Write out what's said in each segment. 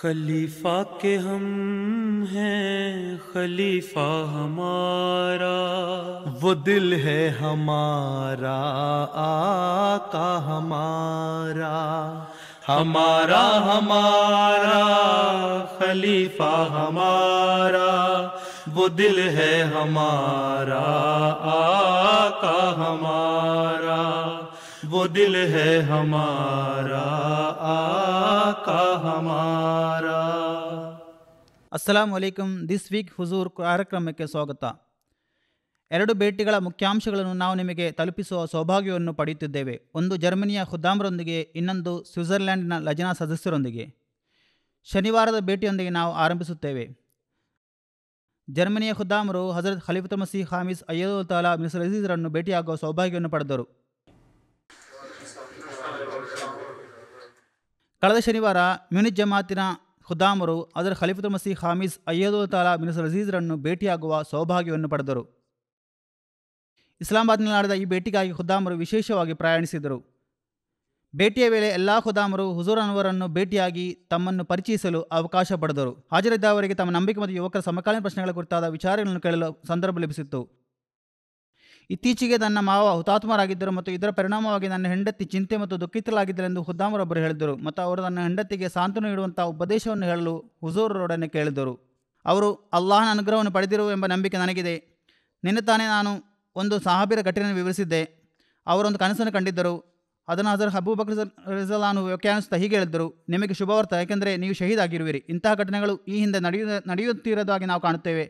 खलीफा के हम हैं खलीफा हमारा, वो दिल है हमारा आका हमारा, हमारा हमारा खलीफा हमारा, वो दिल है हमारा आका हमारा, वो दिल है हमारा आका हमारा। ಅಸ್ಸಲಾಂ ವಲೈಕುಂ. ದಿಸ್ ವೀಕ್ ಹುಜೂರ್ ಕಾರ್ಯಕ್ರಮಕ್ಕೆ ಸ್ವಾಗತ. 2 ಭೇಟಿಗಳ ಮುಖ್ಯಾಂಶಗಳನ್ನು ನಾವು ನಿಮಗೆ ತಲುಪಿಸುವ ಸೌಭಾಗ್ಯವನ್ನು ಪಡೆಯುತ್ತಿದ್ದೇವೆ. ಒಂದು ಜರ್ಮನಿಯ ಖುದ್ದಾಮ್ರೊಂದಿಗೆ, ಇನ್ನೊಂದು ಸ್ವಿಟ್ಜರ್ಲ್ಯಾಂಡಿನ ಲಜನಾ ಸದಸ್ಯರೊಂದಿಗೆ. ಶನಿವಾರದ ಭೇಟಿಯೊಂದಿಗೆ ನಾವು ಆರಂಭಿಸುತ್ತೇವೆ. ಜರ್ಮನಿಯ ಖುದ್ದಾಮರು ಹಜರತ್ ಖಲೀಫತುಲ್ ಮಸೀಹ್ ಖಾಮಿಸ್ ಅಯ್ಯದುಲ್ ತಾಲಾ ಮಿಸ್ರ್ ಅಜೀಜ್ರನ್ನು ಭೇಟಿಯಾಗುವ ಸೌಭಾಗ್ಯವನ್ನು ಪಡೆದರು. ಕಳೆದ ಶನಿವಾರ ಮ್ಯೂನಿಚ್ ಜಮಾತಿನ ಖುದ್ದಾಮರು ಹಜರತ್ ಖಲೀಫತುಲ್ ಮಸೀಹ್ ಖಾಮಿಸ್ ಅಯ್ಯದುಲ್ ತಾಲಾ ಮಿಸ್ರ್ ಅಜೀಜ್ರನ್ನು ಭೇಟಿಯಾಗುವ ಸೌಭಾಗ್ಯವನ್ನು ಪಡೆದರು. ಇಸ್ಲಾಮಾಬಾದ್ನಲ್ಲಿ ನಡೆದ ಈ ಭೇಟಿಗಾಗಿ ಖುದ್ದಾಮರು ವಿಶೇಷವಾಗಿ ಪ್ರಯಾಣಿಸಿದರು. ಭೇಟಿಯ ವೇಳೆ ಎಲ್ಲ ಖುದ್ದಾಮರು ಹುಜೂರ್ ಅನ್ವರನ್ನು ಭೇಟಿಯಾಗಿ ತಮ್ಮನ್ನು ಪರಿಚಯಿಸಲು ಅವಕಾಶ ಪಡೆದರು. ಹಾಜರಿದ್ದವರಿಗೆ ತಮ್ಮ ನಂಬಿಕೆ ಮತ್ತು ಯುವಕರ ಸಮಕಾಲೀನ ಪ್ರಶ್ನೆಗಳ ಕುರಿತಾದ ವಿಚಾರಗಳನ್ನು ಕೇಳಲು ಸಂದರ್ಭ ಲಭಿಸಿತ್ತು. ಇತ್ತೀಚೆಗೆ ನನ್ನ ಮಾವ ಹುತಾತ್ಮರಾಗಿದ್ದರು ಮತ್ತು ಇದರ ಪರಿಣಾಮವಾಗಿ ನನ್ನ ಹೆಂಡತಿ ಚಿಂತೆ ಮತ್ತು ದುಃಖಿತಲಾಗಿದ್ದರೆಂದು ಖುದ್ದಾಮರೊಬ್ಬರು ಹೇಳಿದರು ಮತ್ತು ಅವರು ನನ್ನ ಹೆಂಡತಿಗೆ ಸಾಂತ್ವನ ನೀಡುವಂಥ ಉಪದೇಶವನ್ನು ಹೇಳಲು ಹುಜೂರರೊಡನೆ ಕೇಳಿದರು. ಅವರು, ಅಲ್ಲಾಹನ ಅನುಗ್ರಹವನ್ನು ಪಡೆದಿರುವ ಎಂಬ ನಂಬಿಕೆ ನನಗಿದೆ. ನಿನ್ನೆ ತಾನೇ ನಾನು ಒಂದು ಸಹಾಬಿರ ಘಟನೆಯನ್ನು ವಿವರಿಸಿದ್ದೆ. ಅವರೊಂದು ಕನಸನ್ನು ಕಂಡಿದ್ದರು. ಅದನ್ನು ಹಜರತ್ ಅಬೂಬಕರ್ ರಲಿಯಲ್ಲಾಹು ವ್ಯಾಖ್ಯಾನಿಸುತ್ತಾ ಹೀಗೆ ಹೇಳಿದ್ದರು: ನಿಮಗೆ ಶುಭವಾರ್ತೆ, ಯಾಕೆಂದರೆ ನೀವು ಶಹೀದಾಗಿರುವಿರಿ. ಇಂತಹ ಘಟನೆಗಳು ಈ ಹಿಂದೆ ನಡೆಯುತ್ತಿರೋದಾಗಿ ನಾವು ಕಾಣುತ್ತೇವೆ.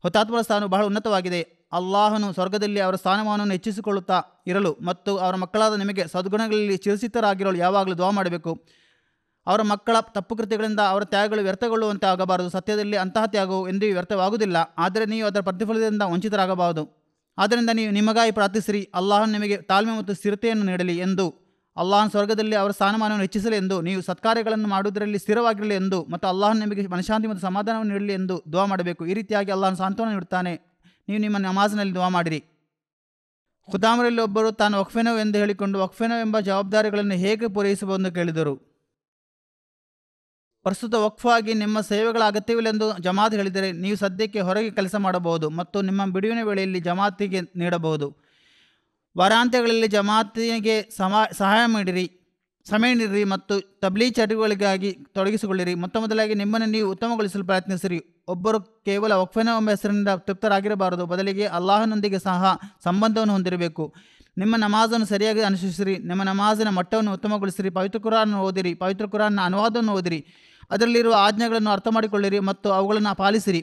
ಹುತಾತ್ಮರ ಸ್ಥಾನವು ಬಹಳ ಉನ್ನತವಾಗಿದೆ. ಅಲ್ಲಾಹನು ಸ್ವರ್ಗದಲ್ಲಿ ಅವರ ಸ್ಥಾನಮಾನವನ್ನು ಹೆಚ್ಚಿಸಿಕೊಳ್ಳುತ್ತಾ ಇರಲು ಮತ್ತು ಅವರ ಮಕ್ಕಳಾದ ನಿಮಗೆ ಸದ್ಗುಣಗಳಲ್ಲಿ ಚಿರಸ್ಥಿತರಾಗಿರಲು ಯಾವಾಗಲೂ ದುವಾ ಮಾಡಬೇಕು. ಅವರ ಮಕ್ಕಳ ತಪ್ಪು ಕೃತ್ಯಗಳಿಂದ ಅವರ ತ್ಯಾಗಗಳು ವ್ಯರ್ಥಗೊಳ್ಳುವಂತೆ ಆಗಬಾರದು. ಸತ್ಯದಲ್ಲಿ ಅಂತಹ ತ್ಯಾಗವು ಎಂದೂ ವ್ಯರ್ಥವಾಗುವುದಿಲ್ಲ, ಆದರೆ ನೀವು ಅದರ ಪ್ರತಿಫಲದಿಂದ ವಂಚಿತರಾಗಬಾರದು. ಆದ್ದರಿಂದ ನೀವು ನಿಮಗಾಗಿ ಪ್ರಾರ್ಥಿಸಿರಿ, ಅಲ್ಲಾಹನು ನಿಮಗೆ ತಾಳ್ಮೆ ಮತ್ತು ಸ್ಥಿರತೆಯನ್ನು ನೀಡಲಿ ಎಂದು, ಅಲ್ಲಾಹನ ಸ್ವರ್ಗದಲ್ಲಿ ಅವರ ಸ್ಥಾನಮಾನವನ್ನು ಹೆಚ್ಚಿಸಲಿ ಎಂದು, ನೀವು ಸತ್ಕಾರ್ಯಗಳನ್ನು ಮಾಡುವುದರಲ್ಲಿ ಸ್ಥಿರವಾಗಿರಲಿ ಎಂದು ಮತ್ತು ಅಲ್ಲಾಹನು ನಿಮಗೆ ಮನಃಶಾಂತಿ ಮತ್ತು ಸಮಾಧಾನವನ್ನು ನೀಡಲಿ ಎಂದು ದುವಾ ಮಾಡಬೇಕು. ಈ ರೀತಿಯಾಗಿ ಅಲ್ಲಾಹನ ಸಾಂತ್ವನ ನೀಡುತ್ತಾನೆ. ನೀವು ನಿಮ್ಮ ನಮಾಜ್ನಲ್ಲಿ ದುವಾ ಮಾಡಿರಿ. ಖುದ್ದಾಮರಲ್ಲಿ ಒಬ್ಬರು ತಾನು ವಕ್ಫೆನೋ ಎಂದು ಹೇಳಿಕೊಂಡು ವಕ್ಫೆನೋ ಎಂಬ ಜವಾಬ್ದಾರಿಗಳನ್ನು ಹೇಗೆ ಪೂರೈಸಬಹುದೆಂದು ಕೇಳಿದರು. ಪ್ರಸ್ತುತ ವಕ್ಫಾಗಿ ನಿಮ್ಮ ಸೇವೆಗಳ ಅಗತ್ಯವಿല്ലെಂದು ಜಮಾತ್ ಹೇಳಿದರೆ ನೀವು ಸದ್ಯಕ್ಕೆ ಹೊರಗೆ ಕೆಲಸ ಮಾಡಬಹುದು ಮತ್ತು ನಿಮ್ಮ ಬಿಡುವಿನ ವೇಳೆಯಲ್ಲಿ ಜಮಾತಿಗೆ ನೀಡಬಹುದು. ವಾರಾಂತ್ಯಗಳಲ್ಲಿ ಜಮಾತಿಗೆ ಸಮಯ ನೀಡಿರಿ ಮತ್ತು ತಬ್ಲೀಗ್ ಚಟುವಟಿಕೆಗಾಗಿ ತೊಡಗಿಸಿಕೊಳ್ಳಿರಿ. ಮೊದಲಾಗಿ ನಿಮ್ಮನ್ನು ನೀವು ಉತ್ತಮಗೊಳಿಸಲು ಪ್ರಯತ್ನಿಸಿರಿ. ಒಬ್ಬರು ಕೇವಲ ವಕ್ಫೆನೋ ಎಂಬ ಹೆಸರಿನಿಂದ ತೃಪ್ತರಾಗಿರಬಾರದು, ಬದಲಿಗೆ ಅಲ್ಲಾಹನೊಂದಿಗೆ ಸಹ ಸಂಬಂಧವನ್ನು ಹೊಂದಿರಬೇಕು. ನಿಮ್ಮ ನಮಾಜನ್ನು ಸರಿಯಾಗಿ ಅನುಸರಿಸಿರಿ. ನಿಮ್ಮ ನಮಾಜಿನ ಮಟ್ಟವನ್ನು ಉತ್ತಮಗೊಳಿಸಿರಿ. ಪವಿತ್ರ ಕುರಾನ್ ಓದಿರಿ. ಪವಿತ್ರ ಕುರಾನ್ನ ಅನುವಾದವನ್ನು ಓದಿರಿ. ಅದರಲ್ಲಿರುವ ಆಜ್ಞೆಗಳನ್ನು ಅರ್ಥ ಮಾಡಿಕೊಳ್ಳಿರಿ ಮತ್ತು ಅವುಗಳನ್ನು ಪಾಲಿಸಿರಿ.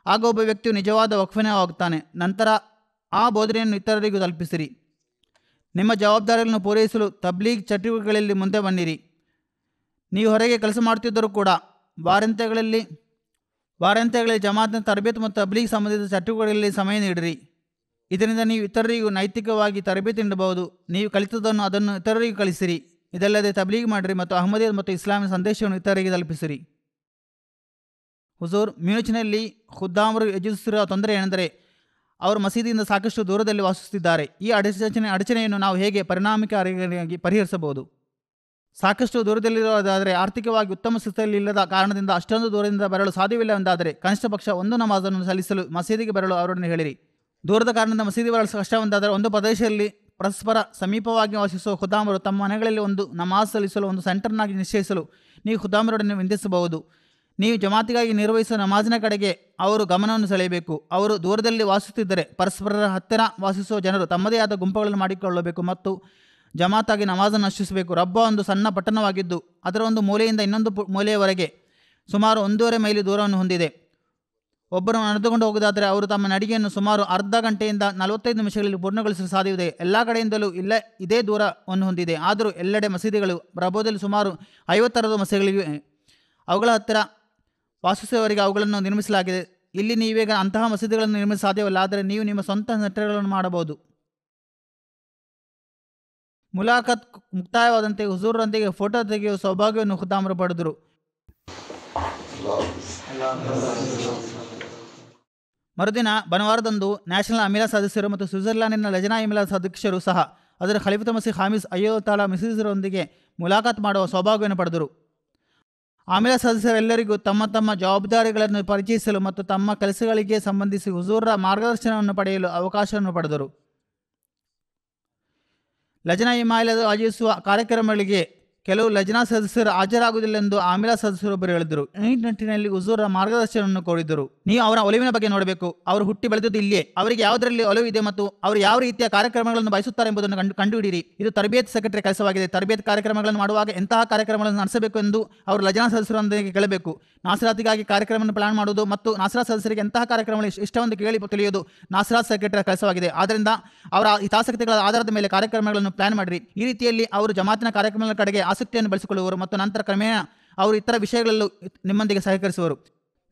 ಆಗ ಒಬ್ಬ ವ್ಯಕ್ತಿಯು ನಿಜವಾದ ವಕ್ಫೆನೋ ಆಗುತ್ತಾನೆ. ನಂತರ ಆ ಬೋಧನೆಯನ್ನು ಇತರರಿಗೂ ತಲುಪಿಸಿರಿ. ನಿಮ್ಮ ಜವಾಬ್ದಾರಿಗಳನ್ನು ಪೂರೈಸಲು ತಬ್ಲೀಗ್ ಚಟುವಟಿಕೆಗಳಲ್ಲಿ ಮುಂದೆ ಬನ್ನಿರಿ. ನೀವು ಹೊರಗೆ ಕೆಲಸ ಮಾಡುತ್ತಿದ್ದರೂ ಕೂಡ ವಾರಾಂತ್ಯಗಳಲ್ಲಿ ಜಮಾತಿನ ತರಬೇತಿ ಮತ್ತು ತಬ್ಲೀಗ್ ಸಂಬಂಧಿತ ಚಟುವಟಿಕೆಗಳಲ್ಲಿ ಸಮಯ ನೀಡಿರಿ. ಇದರಿಂದ ನೀವು ಇತರರಿಗೂ ನೈತಿಕವಾಗಿ ತರಬೇತಿ ನೀಡಬಹುದು. ನೀವು ಕಲಿತದನ್ನು ಅದನ್ನು ಇತರರಿಗೂ ಕಲಿಸಿರಿ. ಇದಲ್ಲದೆ ತಬ್ಲೀಗ್ ಮಾಡಿರಿ ಮತ್ತು ಅಹ್ಮದಿಯತ್ ಮತ್ತು ಇಸ್ಲಾಮಿನ ಸಂದೇಶವನ್ನು ಇತರರಿಗೆ ತಲುಪಿಸಿರಿ. ಹುಜೂರ್ ಮ್ಯೂನಿಚ್ನಲ್ಲಿ ಖುದ್ದಾಮರು ಎದುರಿಸುತ್ತಿರುವ ತೊಂದರೆ ಏನೆಂದರೆ ಅವರು ಮಸೀದಿಯಿಂದ ಸಾಕಷ್ಟು ದೂರದಲ್ಲಿ ವಾಸಿಸುತ್ತಿದ್ದಾರೆ. ಈ ಅಡಚಣೆಯನ್ನು ನಾವು ಹೇಗೆ ಪರಿಣಾಮಕಾರಿಯಾಗಿ ಪರಿಹರಿಸಬಹುದು? ಸಾಕಷ್ಟು ದೂರದಲ್ಲಿರುವುದಾದರೆ, ಆರ್ಥಿಕವಾಗಿ ಉತ್ತಮ ಸ್ಥಿತಿಯಲ್ಲಿ ಇಲ್ಲದ ಕಾರಣದಿಂದ ಅಷ್ಟೊಂದು ದೂರದಿಂದ ಬರಲು ಸಾಧ್ಯವಿಲ್ಲವೆಂದಾದರೆ ಕನಿಷ್ಠ ಪಕ್ಷ ಒಂದು ನಮಾಜನ್ನು ಸಲ್ಲಿಸಲು ಮಸೀದಿಗೆ ಬರಲು ಅವರನ್ನು ಹೇಳಿರಿ. ದೂರದ ಕಾರಣದಿಂದ ಮಸೀದಿ ಬರಲು ಕಷ್ಟವೆಂದಾದರೆ ಒಂದು ಪ್ರದೇಶದಲ್ಲಿ ಪರಸ್ಪರ ಸಮೀಪವಾಗಿ ವಾಸಿಸುವ ಖುದ್ದಾಮರು ತಮ್ಮ ಮನೆಗಳಲ್ಲಿ ಒಂದು ನಮಾಜ್ ಸಲ್ಲಿಸಲು ಒಂದು ಸೆಂಟರ್ನಾಗಿ ನಿಶ್ಚಯಿಸಲು ನೀವು ಖುದ್ದಾಮರೊಡನೆ ವಿನಂತಿಸಬಹುದು. ನೀವು ಜಮಾತಿಗಾಗಿ ನಿರ್ವಹಿಸುವ ನಮಾಜಿನ ಕಡೆಗೆ ಅವರು ಗಮನವನ್ನು ಸೆಳೆಯಬೇಕು. ಅವರು ದೂರದಲ್ಲಿ ವಾಸಿಸುತ್ತಿದ್ದರೆ ಪರಸ್ಪರರ ಹತ್ತಿರ ವಾಸಿಸುವ ಜನರು ತಮ್ಮದೇ ಆದ ಗುಂಪುಗಳನ್ನು ಮಾಡಿಕೊಳ್ಳಬೇಕು ಮತ್ತು ಜಮಾತಾಗಿ ನಮಾಜನ್ನು ಅನುಷ್ಠಿಸಬೇಕು. ರಬ್ಬ ಒಂದು ಸಣ್ಣ ಪಟ್ಟಣವಾಗಿದ್ದು ಅದರ ಒಂದು ಮೂಲೆಯಿಂದ ಇನ್ನೊಂದು ಮೂಲೆಯವರೆಗೆ ಸುಮಾರು 1.5 ಮೈಲಿ ದೂರವನ್ನು ಹೊಂದಿದೆ. ಒಬ್ಬರು ನಡೆದುಕೊಂಡು ಹೋಗುವುದಾದರೆ ಅವರು ತಮ್ಮ ನಡಿಗೆಯನ್ನು ಸುಮಾರು ಅರ್ಧ ಗಂಟೆಯಿಂದ 45 ನಿಮಿಷಗಳಲ್ಲಿ ಪೂರ್ಣಗೊಳಿಸಲು ಸಾಧ್ಯವಿದೆ. ಎಲ್ಲ ಕಡೆಯಿಂದಲೂ ಇದೇ ದೂರವನ್ನು ಹೊಂದಿದೆ. ಆದರೂ ಎಲ್ಲೆಡೆ ಮಸೀದಿಗಳು, ರಬೋದಲ್ಲಿ ಸುಮಾರು 50 ಮಸೀದಿಗಳಿವೆ. ಅವುಗಳ ಹತ್ತಿರ ವಾಸಿಸುವವರಿಗೆ ಅವುಗಳನ್ನು ನಿರ್ಮಿಸಲಾಗಿದೆ. ಇಲ್ಲಿ ನೀವೀಗ ಅಂತಹ ಮಸೀದಿಗಳನ್ನು ನಿರ್ಮಿಸಲು ಸಾಧ್ಯವಿಲ್ಲ, ಆದರೆ ನೀವು ನಿಮ್ಮ ಸ್ವಂತ ನೆಟ್ಟಗಳನ್ನು ಮಾಡಬಹುದು. ಮುಲಾಖತ್ ಮುಕ್ತಾಯವಾದಂತೆ ಹುಜೂರರೊಂದಿಗೆ ಫೋಟೋ ತೆಗೆಯುವ ಸೌಭಾಗ್ಯವನ್ನು ಖುದ್ದಾಮರು ಪಡೆದರು. ಮರುದಿನ ಭಾನುವಾರದಂದು ನ್ಯಾಷನಲ್ ಅಮೀರಾ ಸದಸ್ಯರು ಮತ್ತು ಸ್ವಿಟ್ಜರ್ಲ್ಯಾಂಡಿನ ಲಜನಾ ಇಮಿಲಾ ಅಧ್ಯಕ್ಷರು ಸಹ ಅದರ ಖಲೀಫತುಲ್ ಮಸೀಹ್ ಖಾಮಿಸ್ ಅಯ್ಯದುಲ್ ತಾಲಾ ಮಿಸ್ರೊಂದಿಗೆ ಮುಲಾಖಾತ್ ಮಾಡುವ ಸೌಭಾಗ್ಯವನ್ನು ಪಡೆದರು. ಆಮೇಲೆ ಸದಸ್ಯರೆಲ್ಲರಿಗೂ ತಮ್ಮ ತಮ್ಮ ಜವಾಬ್ದಾರಿಗಳನ್ನು ಪರಿಚಯಿಸಲು ಮತ್ತು ತಮ್ಮ ಕೆಲಸಗಳಿಗೆ ಸಂಬಂಧಿಸಿ ಹುಜೂರರ ಮಾರ್ಗದರ್ಶನವನ್ನು ಪಡೆಯಲು ಅವಕಾಶವನ್ನು ಪಡೆದರು. ಲಜ್ನಾ ಇಮಾಯಿಲ್ ಆಯೋಜಿಸುವ ಕಾರ್ಯಕ್ರಮಗಳಿಗೆ ಕೆಲವು ಲಜ್ನಾ ಸದಸ್ಯರು ಹಾಜರಾಗುವುದಿല്ലെಂದು ಆಮಿಲಾ ಸದಸ್ಯರೊಬ್ಬರು ಹೇಳಿದರು. ಈ ನಿಟ್ಟಿನಲ್ಲಿ ಹುಜೂರರ ಮಾರ್ಗದರ್ಶನವನ್ನು ಕೋರಿದರು. ನೀವು ಅವರ ಒಲವಿನ ಬಗ್ಗೆ ನೋಡಬೇಕು. ಅವರು ಹುಟ್ಟಿ ಬೆಳೆದದ್ದು ಇಲ್ಲಿಯೇ. ಅವರಿಗೆ ಯಾವುದರಲ್ಲಿ ಒಲವು ಇದೆ ಮತ್ತು ಅವರು ಯಾವ ರೀತಿಯ ಕಾರ್ಯಕ್ರಮಗಳನ್ನು ಬಯಸುತ್ತಾರೆ ಎಂಬುದನ್ನು ಕಂಡುಹಿಡಿಯಿರಿ. ಇದು ತರಬೇತಿ ಸೆಕ್ರೆಟರಿ ಕೆಲಸವಾಗಿದೆ. ತರಬೇತಿ ಕಾರ್ಯಕ್ರಮಗಳನ್ನು ಮಾಡುವಾಗ ಎಂತಹ ಕಾರ್ಯಕ್ರಮಗಳನ್ನು ನಡೆಸಬೇಕು ಎಂದು ಅವರು ಲಜ್ನಾ ಸದಸ್ಯರೊಂದಿಗೆ ಕೇಳಬೇಕು. ನಾಸರಾತಿಗಾಗಿ ಕಾರ್ಯಕ್ರಮವನ್ನು ಪ್ಲಾನ್ ಮಾಡುವುದು ಮತ್ತು ನಾಸರಾತ್ ಸದಸ್ಯರಿಗೆ ಎಂತಹ ಕಾರ್ಯಕ್ರಮಗಳು ಇಷ್ಟವೆಂದು ಕೇಳಿ ತಿಳಿಯುವುದು ನಾಸರಾತ್ ಸೆಕ್ರೆಟರಿ ಕೆಲಸವಾಗಿದೆ. ಆದ್ದರಿಂದ ಅವರ ಹಿತಾಸಕ್ತಿಗಳ ಆಧಾರದ ಮೇಲೆ ಕಾರ್ಯಕ್ರಮಗಳನ್ನು ಪ್ಲಾನ್ ಮಾಡಿರಿ. ಈ ರೀತಿಯಲ್ಲಿ ಅವರು ಜಮಾತಿನ ಕಾರ್ಯಕ್ರಮಗಳ ಕಡೆಗೆ ಆಸಕ್ತಿಯನ್ನು ಬೆಳೆಸಿಕೊಳ್ಳುವರು ಮತ್ತು ನಂತರ ಕ್ರಮೇಣ ಅವರು ಇತರ ವಿಷಯಗಳಲ್ಲೂ ನಿಮ್ಮೊಂದಿಗೆ ಸಹಕರಿಸುವರು.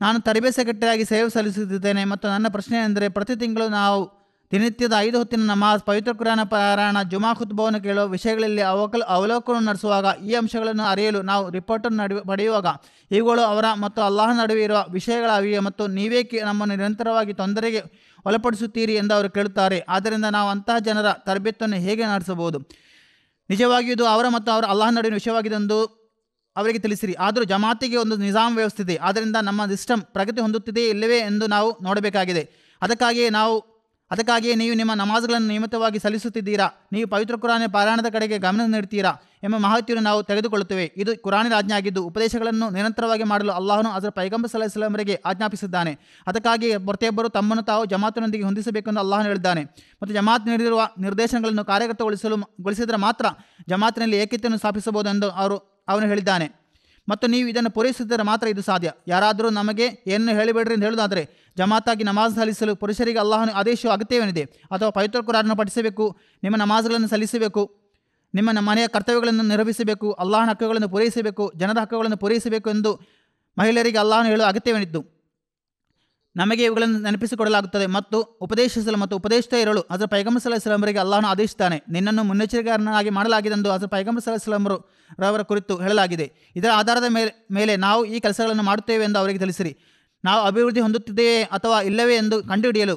ನಾನು ತರಬೇತಿ ಸೆಕ್ರೆಟರಿಯಾಗಿ ಸೇವೆ ಸಲ್ಲಿಸುತ್ತಿದ್ದೇನೆ ಮತ್ತು ನನ್ನ ಪ್ರಶ್ನೆ ಎಂದರೆ, ಪ್ರತಿ ತಿಂಗಳು ನಾವು ದಿನನಿತ್ಯದ 5 ಹೊತ್ತಿನ ನಮಾಜ್, ಪವಿತ್ರ ಕುರಾನ್ ಪಾರಾಯಣ, ಜುಮಾ ಖುತ್ಬವನ್ನು ಕೇಳುವ ವಿಷಯಗಳಲ್ಲಿ ಅವಲೋಕನ ನಡೆಸುವಾಗ, ಈ ಅಂಶಗಳನ್ನು ಅರಿಯಲು ನಾವು ರಿಪೋರ್ಟನ್ನು ಪಡೆಯುವಾಗ ಇವುಗಳು ಅವರ ಮತ್ತು ಅಲ್ಲಾಹನ ನಡುವೆ ಇರುವ ವಿಷಯಗಳಾಗಿವೆ ಮತ್ತು ನೀವೇ ನಮ್ಮನ್ನು ನಿರಂತರವಾಗಿ ತೊಂದರೆಗೆ ಒಳಪಡಿಸುತ್ತೀರಿ ಎಂದು ಅವರು ಕೇಳುತ್ತಾರೆ. ಆದ್ದರಿಂದ ನಾವು ಅಂತಹ ಜನರ ತರಬೇತಿಯನ್ನು ಹೇಗೆ ನಡೆಸಬಹುದು? ನಿಜವಾಗಿಯೂ ಇದು ಅವರ ಮತ್ತು ಅವರ ಅಲ್ಲಾಹನ ನಡುವಿನ ವಿಷಯವಾಗಿದೆ ಎಂದು ಅವರಿಗೆ ತಿಳಿಸಿರಿ. ಆದರೂ ಜಮಾತಿಗೆ ಒಂದು ನಿಜಾಮ್ ವ್ಯವಸ್ಥೆ ಇದೆ. ಆದ್ದರಿಂದ ನಮ್ಮ ಸಿಸ್ಟಮ್ ಪ್ರಗತಿ ಹೊಂದುತ್ತಿದೆಯೇ ಇಲ್ಲವೇ ಎಂದು ನಾವು ನೋಡಬೇಕಾಗಿದೆ. ಅದಕ್ಕಾಗಿಯೇ ನೀವು ನಿಮ್ಮ ನಮಾಜ್ಗಳನ್ನು ನಿಯಮಿತವಾಗಿ ಸಲ್ಲಿಸುತ್ತಿದ್ದೀರಾ, ನೀವು ಪವಿತ್ರ ಕುರಾನ್ ಪಾರಾಯಣದ ಕಡೆಗೆ ಗಮನ ನೀಡುತ್ತೀರಾ ಎಂಬ ಮಾಹಿತಿಯನ್ನು ನಾವು ತೆಗೆದುಕೊಳ್ಳುತ್ತೇವೆ. ಇದು ಕುರಾನಿನ ಆಜ್ಞೆ ಆಗಿದ್ದು ಉಪದೇಶಗಳನ್ನು ನಿರಂತರವಾಗಿ ಮಾಡಲು ಅಲ್ಲಾಹನು ಅದರ ಪೈಗಂಬರ್ ಸಲ್ಲಲ್ಲಾಹು ಅಲೈಹಿ ವಸಲ್ಲಮರಿಗೆ ಆಜ್ಞಾಪಿಸಿದ್ದಾನೆ. ಅದಕ್ಕಾಗಿ ಪ್ರತಿಯೊಬ್ಬರು ತಮ್ಮನ್ನು ತಾವು ಜಮಾತಿನೊಂದಿಗೆ ಹೊಂದಿಸಬೇಕೆಂದು ಅಲ್ಲಾಹನು ಹೇಳಿದ್ದಾನೆ ಮತ್ತು ಜಮಾತ್ ನೀಡಿರುವ ನಿರ್ದೇಶನಗಳನ್ನು ಕಾರ್ಯಗತಗೊಳಿಸಿದರೆ ಮಾತ್ರ ಜಮಾತಿನಲ್ಲಿ ಏಕತೆಯನ್ನು ಸ್ಥಾಪಿಸಬಹುದು ಎಂದು ಅವನು ಹೇಳಿದ್ದಾನೆ ಮತ್ತು ನೀವು ಇದನ್ನು ಪೂರೈಸಿದರೆ ಮಾತ್ರ ಇದು ಸಾಧ್ಯ. ಯಾರಾದರೂ ನಮಗೆ ಏನನ್ನು ಹೇಳಿಬೇಡ್ರಿ ಎಂದು ಹೇಳುವುದಾದರೆ, ಜಮಾತಾಗಿ ನಮಾಜ್ ಸಲ್ಲಿಸಲು ಪುರುಷರಿಗೆ ಅಲ್ಲಾಹನ ಆದೇಶವು ಅಗತ್ಯವೇನಿದೆ ಅಥವಾ ಪವಿತ್ರ ಕುರಾನನ್ನು ಪಠಿಸಬೇಕು, ನಿಮ್ಮ ನಮಾಜ್ಗಳನ್ನು ಸಲ್ಲಿಸಬೇಕು, ನಿಮ್ಮ ಮನೆಯ ಕರ್ತವ್ಯಗಳನ್ನು ನಿರ್ವಹಿಸಬೇಕು, ಅಲ್ಲಾಹನ ಹಕ್ಕುಗಳನ್ನು ಪೂರೈಸಬೇಕು, ಜನರ ಹಕ್ಕುಗಳನ್ನು ಪೂರೈಸಬೇಕು ಎಂದು ಮಹಿಳೆಯರಿಗೆ ಅಲ್ಲಾಹನು ಹೇಳುವ ಅಗತ್ಯವೇನಿದ್ದು ನಮಗೆ ಇವುಗಳನ್ನು ನೆನಪಿಸಿಕೊಡಲಾಗುತ್ತದೆ ಮತ್ತು ಉಪದೇಶಿಸಲು ಮತ್ತು ಉಪದೇಶಿತ ಇರಲು ಅದರ ಪೈಗಂಬರ್ ಸಲ್ಲಲ್ಲಾಹು ಅಲೈಹಿ ವಸಲ್ಲಮರಿಗೆ ಅಲ್ಲಾಹನು ಆದೇಶಿಸಿದ್ದಾನೆ. ನಿನ್ನನ್ನು ಮುನ್ನೆಚ್ಚರಿಕೆಯಾಗಿ ಮಾಡಲಾಗಿದೆಂದು ಅದರ ಪೈಗಂಬರ್ ಸಲ್ಲಲ್ಲಾಹು ಅಲೈಹಿ ವಸಲ್ಲಂ ರವರ ಕುರಿತು ಹೇಳಲಾಗಿದೆ. ಇದರ ಆಧಾರದ ಮೇಲೆ ನಾವು ಈ ಕೆಲಸಗಳನ್ನು ಮಾಡುತ್ತೇವೆ ಎಂದು ಅವರಿಗೆ ತಿಳಿಸಿರಿ. ನಾವು ಅಭಿವೃದ್ಧಿ ಹೊಂದುತ್ತಿದೆಯೇ ಅಥವಾ ಇಲ್ಲವೇ ಎಂದು ಕಂಡುಹಿಡಿಯಲು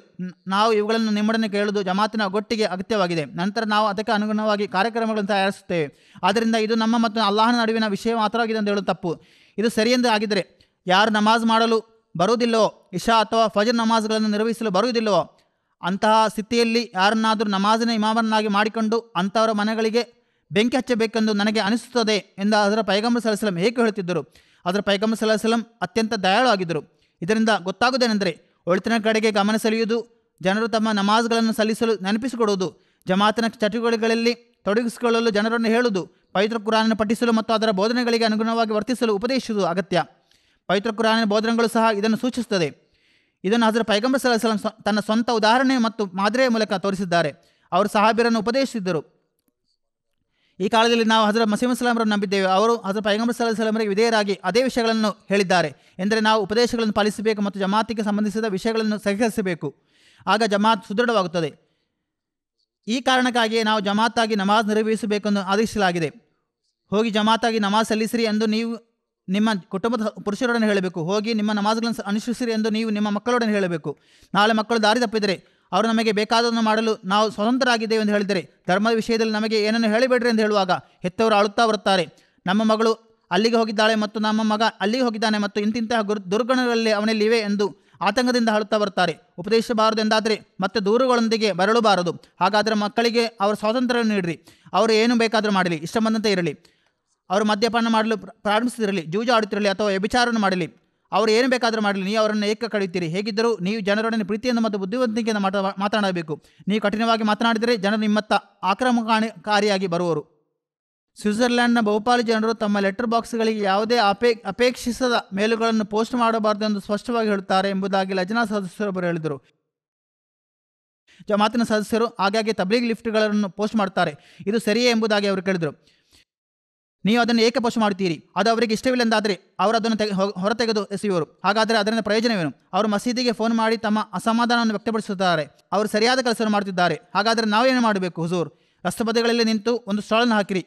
ನಾವು ಇವುಗಳನ್ನು ನಿಮ್ಮೊಡನೆ ಕೇಳುವುದು ಜಮಾತಿನ ಒಟ್ಟಿಗೆ ಅಗತ್ಯವಾಗಿದೆ. ನಂತರ ನಾವು ಅದಕ್ಕೆ ಅನುಗುಣವಾಗಿ ಕಾರ್ಯಕ್ರಮಗಳನ್ನು ತಯಾರಿಸುತ್ತೇವೆ. ಆದ್ದರಿಂದ ಇದು ನಮ್ಮ ಮತ್ತು ಅಲ್ಲಾಹನ ನಡುವಿನ ವಿಷಯ ಮಾತ್ರವಾಗಿದೆ ಎಂದು ಹೇಳಲು ತಪ್ಪು. ಇದು ಸರಿಯೆಂದು ಆಗಿದ್ದರೆ ಯಾರು ನಮಾಜ್ ಮಾಡಲು ಬರುವುದಿಲ್ಲವೋ, ಇಶಾ ಅಥವಾ ಫಜರ್ ನಮಾಜ್ಗಳನ್ನು ನಿರ್ವಹಿಸಲು ಬರುವುದಿಲ್ಲವೋ, ಅಂತಹ ಸ್ಥಿತಿಯಲ್ಲಿ ಯಾರನ್ನಾದರೂ ನಮಾಜಿನ ಇಮಾಮನ್ನಾಗಿ ಮಾಡಿಕೊಂಡು ಅಂಥವರ ಮನೆಗಳಿಗೆ ಬೆಂಕಿ ಹಚ್ಚಬೇಕೆಂದು ನನಗೆ ಅನಿಸುತ್ತದೆ ಎಂದು ಅದರ ಪೈಗಂಬರ್ ಸಲ್ಲಲ್ಲಾಹು ಅಲೈಹಿ ವಸಲ್ಲಂ ಏಕೆ ಹೇಳುತ್ತಿದ್ದರು? ಅದರ ಪೈಗಂಬರ್ ಸಲ್ಲಲ್ಲಾಹು ಅಲೈಹಿ ವಸಲ್ಲಂ ಅತ್ಯಂತ ದಯಾಳು ಆಗಿದ್ದರು. ಇದರಿಂದ ಗೊತ್ತಾಗುವುದೇನೆಂದರೆ, ಒಳಿತಿನ ಕಡೆಗೆ ಗಮನ ಸೆಳೆಯುವುದು, ಜನರು ತಮ್ಮ ನಮಾಜ್ಗಳನ್ನು ಸಲ್ಲಿಸಲು ನೆನಪಿಸಿಕೊಡುವುದು, ಜಮಾತಿನ ಚಟುವಟಿಕೆಗಳಲ್ಲಿ ತೊಡಗಿಸಿಕೊಳ್ಳಲು ಜನರನ್ನು ಹೇಳುವುದು, ಪವಿತ್ರ ಕುರಾನನ್ನು ಪಠಿಸಲು ಮತ್ತು ಅದರ ಬೋಧನೆಗಳಿಗೆ ಅನುಗುಣವಾಗಿ ವರ್ತಿಸಲು ಉಪದೇಶಿಸುವುದು ಅಗತ್ಯ. ಪವಿತ್ರ ಕುರಾನಿನ ಬೋಧನೆಗಳು ಸಹ ಇದನ್ನು ಸೂಚಿಸುತ್ತದೆ. ಇದನ್ನು ಹಜರತ್ ಪೈಗಂಬರ್ ಸಲ್ಲಲ್ಲಾಹು ಅಲೈಹಿ ವಸಲ್ಲಂ ತನ್ನ ಸ್ವಂತ ಉದಾಹರಣೆ ಮತ್ತು ಮಾದರಿಯ ಮೂಲಕ ತೋರಿಸಿದ್ದಾರೆ. ಅವರು ಸಹಾಬಿಯರನ್ನು ಉಪದೇಶಿಸಿದ್ದರು. ಈ ಕಾಲದಲ್ಲಿ ನಾವು ಹಜರತ್ ಮಸೀಹ್ ಸಲಾಮರನ್ನು ನಂಬಿದ್ದೇವೆ. ಅವರು ಹಜರತ್ ಪೈಗಂಬರ್ ಸಲ್ಲಲ್ಲಾಹು ಅಲೈಹಿ ವಸಲ್ಲಂರಿಗೆ ವಿಧೇಯರಾಗಿ ಅದೇ ವಿಷಯಗಳನ್ನು ಹೇಳಿದ್ದಾರೆ. ಎಂದರೆ ನಾವು ಉಪದೇಶಗಳನ್ನು ಪಾಲಿಸಬೇಕು ಮತ್ತು ಜಮಾತಿಗೆ ಸಂಬಂಧಿಸಿದ ವಿಷಯಗಳನ್ನು ಸಹಕರಿಸಬೇಕು. ಆಗ ಜಮಾತ್ ಸುದೃಢವಾಗುತ್ತದೆ. ಈ ಕಾರಣಕ್ಕಾಗಿಯೇ ನಾವು ಜಮಾತಾಗಿ ನಮಾಜ್ ನಿರ್ವಹಿಸಬೇಕೆಂದು ಆದೇಶಿಸಲಾಗಿದೆ. ಹೋಗಿ ಜಮಾತಾಗಿ ನಮಾಜ್ ಸಲ್ಲಿಸಿರಿ ಎಂದು ನೀವು ನಿಮ್ಮ ಕುಟುಂಬದ ಪುರುಷರೊಡನೆ ಹೇಳಬೇಕು. ಹೋಗಿ ನಿಮ್ಮ ನಮಾಜ್ಗಳನ್ನು ಅನುಸರಿಸಿರಿ ಎಂದು ನೀವು ನಿಮ್ಮ ಮಕ್ಕಳೊಡನೆ ಹೇಳಬೇಕು. ನಾಳೆ ಮಕ್ಕಳು ದಾರಿ ತಪ್ಪಿದರೆ ಅವರು ನಮಗೆ ಬೇಕಾದನ್ನು ಮಾಡಲು ನಾವು ಸ್ವತಂತ್ರರಾಗಿದ್ದೇವೆ ಎಂದು ಹೇಳಿದರೆ, ಧರ್ಮದ ವಿಷಯದಲ್ಲಿ ನಮಗೆ ಏನನ್ನು ಹೇಳಿಬೇಡ್ರಿ ಎಂದು ಹೇಳುವಾಗ ಹೆತ್ತವರು ಅಳುತ್ತಾ ಬರುತ್ತಾರೆ. ನಮ್ಮ ಮಗಳು ಅಲ್ಲಿಗೆ ಹೋಗಿದ್ದಾಳೆ ಮತ್ತು ನಮ್ಮ ಮಗ ಅಲ್ಲಿಗೆ ಹೋಗಿದ್ದಾನೆ ಮತ್ತು ಇಂತಿಂತಹ ದುರ್ಗುಣಗಳಲ್ಲಿ ಅವನಲ್ಲಿ ಇವೆ ಎಂದು ಆತಂಕದಿಂದ ಅಳುತ್ತಾ ಬರ್ತಾರೆ. ಉಪದೇಶಿಸಬಾರದು ಎಂದಾದರೆ ಮತ್ತೆ ದೂರುಗಳೊಂದಿಗೆ ಬರಲೂಬಾರದು. ಹಾಗಾದರೆ ಮಕ್ಕಳಿಗೆ ಅವರ ಸ್ವಾತಂತ್ರ್ಯವನ್ನು ನೀಡಿರಿ. ಅವರು ಏನು ಬೇಕಾದರೂ ಮಾಡಲಿ, ಇಷ್ಟ ಬಂದಂತೆ ಇರಲಿ. ಅವರು ಮದ್ಯಪಾನ ಮಾಡಲು ಪ್ರಾರಂಭಿಸುತ್ತಿರಲಿ, ಜೂಜಾಡುತ್ತಿರಲಿ ಅಥವಾ ವ್ಯಭಿಚಾರವನ್ನು ಮಾಡಲಿ, ಅವರು ಏನು ಬೇಕಾದರೂ ಮಾಡಲಿ, ನೀವು ಅವರನ್ನು ಏಕ ಕಳೆಯುತ್ತೀರಿ. ಹೇಗಿದ್ದರೂ ನೀವು ಜನರೊಡನೆ ಪ್ರೀತಿಯಿಂದ ಮತ್ತು ಬುದ್ಧಿವಂತಿಕೆಯಿಂದ ಮಾತನಾಡಬೇಕು. ನೀವು ಕಠಿಣವಾಗಿ ಮಾತನಾಡಿದರೆ ಜನರು ನಿಮ್ಮತ್ತ ಆಕ್ರಮಣಕಾರಿಯಾಗಿ ಬರುವರು. ಸ್ವಿಟ್ಜರ್ಲ್ಯಾಂಡ್ನ ಬಹುಪಾಲು ಜನರು ತಮ್ಮ ಲೆಟರ್ ಬಾಕ್ಸ್ಗಳಿಗೆ ಯಾವುದೇ ಅಪೇಕ್ಷಿಸದ ಮೇಲುಗಳನ್ನು ಪೋಸ್ಟ್ ಮಾಡಬಾರದು ಎಂದು ಸ್ಪಷ್ಟವಾಗಿ ಹೇಳುತ್ತಾರೆ ಎಂಬುದಾಗಿ ಲಜ್ನಾ ಸದಸ್ಯರೊಬ್ಬರು ಹೇಳಿದರು. ಜಮಾತಿನ ಸದಸ್ಯರು ಆಗಾಗ್ಗೆ ತಬ್ಲೀಗ್ ಲಿಫ್ಟ್ಗಳನ್ನು ಪೋಸ್ಟ್ ಮಾಡುತ್ತಾರೆ. ಇದು ಸರಿಯೇ ಎಂಬುದಾಗಿ ಅವರು ಕೇಳಿದರು. ನೀವು ಅದನ್ನು ಏಕೆ ಪೋಸ್ಟ್ ಮಾಡುತ್ತೀರಿ? ಅದು ಅವರಿಗೆ ಇಷ್ಟವಿಲ್ಲವೆಂದಾದರೆ ಅವರು ಅದನ್ನು ಹೊರತೆಗೆದು ಎಸೆಯುವರು. ಹಾಗಾದರೆ ಅದರಿಂದ ಪ್ರಯೋಜನವೇನು? ಅವರು ಮಸೀದಿಗೆ ಫೋನ್ ಮಾಡಿ ತಮ್ಮ ಅಸಮಾಧಾನವನ್ನು ವ್ಯಕ್ತಪಡಿಸುತ್ತಾರೆ. ಅವರು ಸರಿಯಾದ ಕೆಲಸವನ್ನು ಮಾಡುತ್ತಿದ್ದಾರೆ. ಹಾಗಾದರೆ ನಾವೇನು ಮಾಡಬೇಕು? ಹುಜೂರ್, ರಸ್ತೆಬದಿಗಳಲ್ಲಿ ನಿಂತು ಒಂದು ಸ್ಟಾಲನ್ನು ಹಾಕಿರಿ,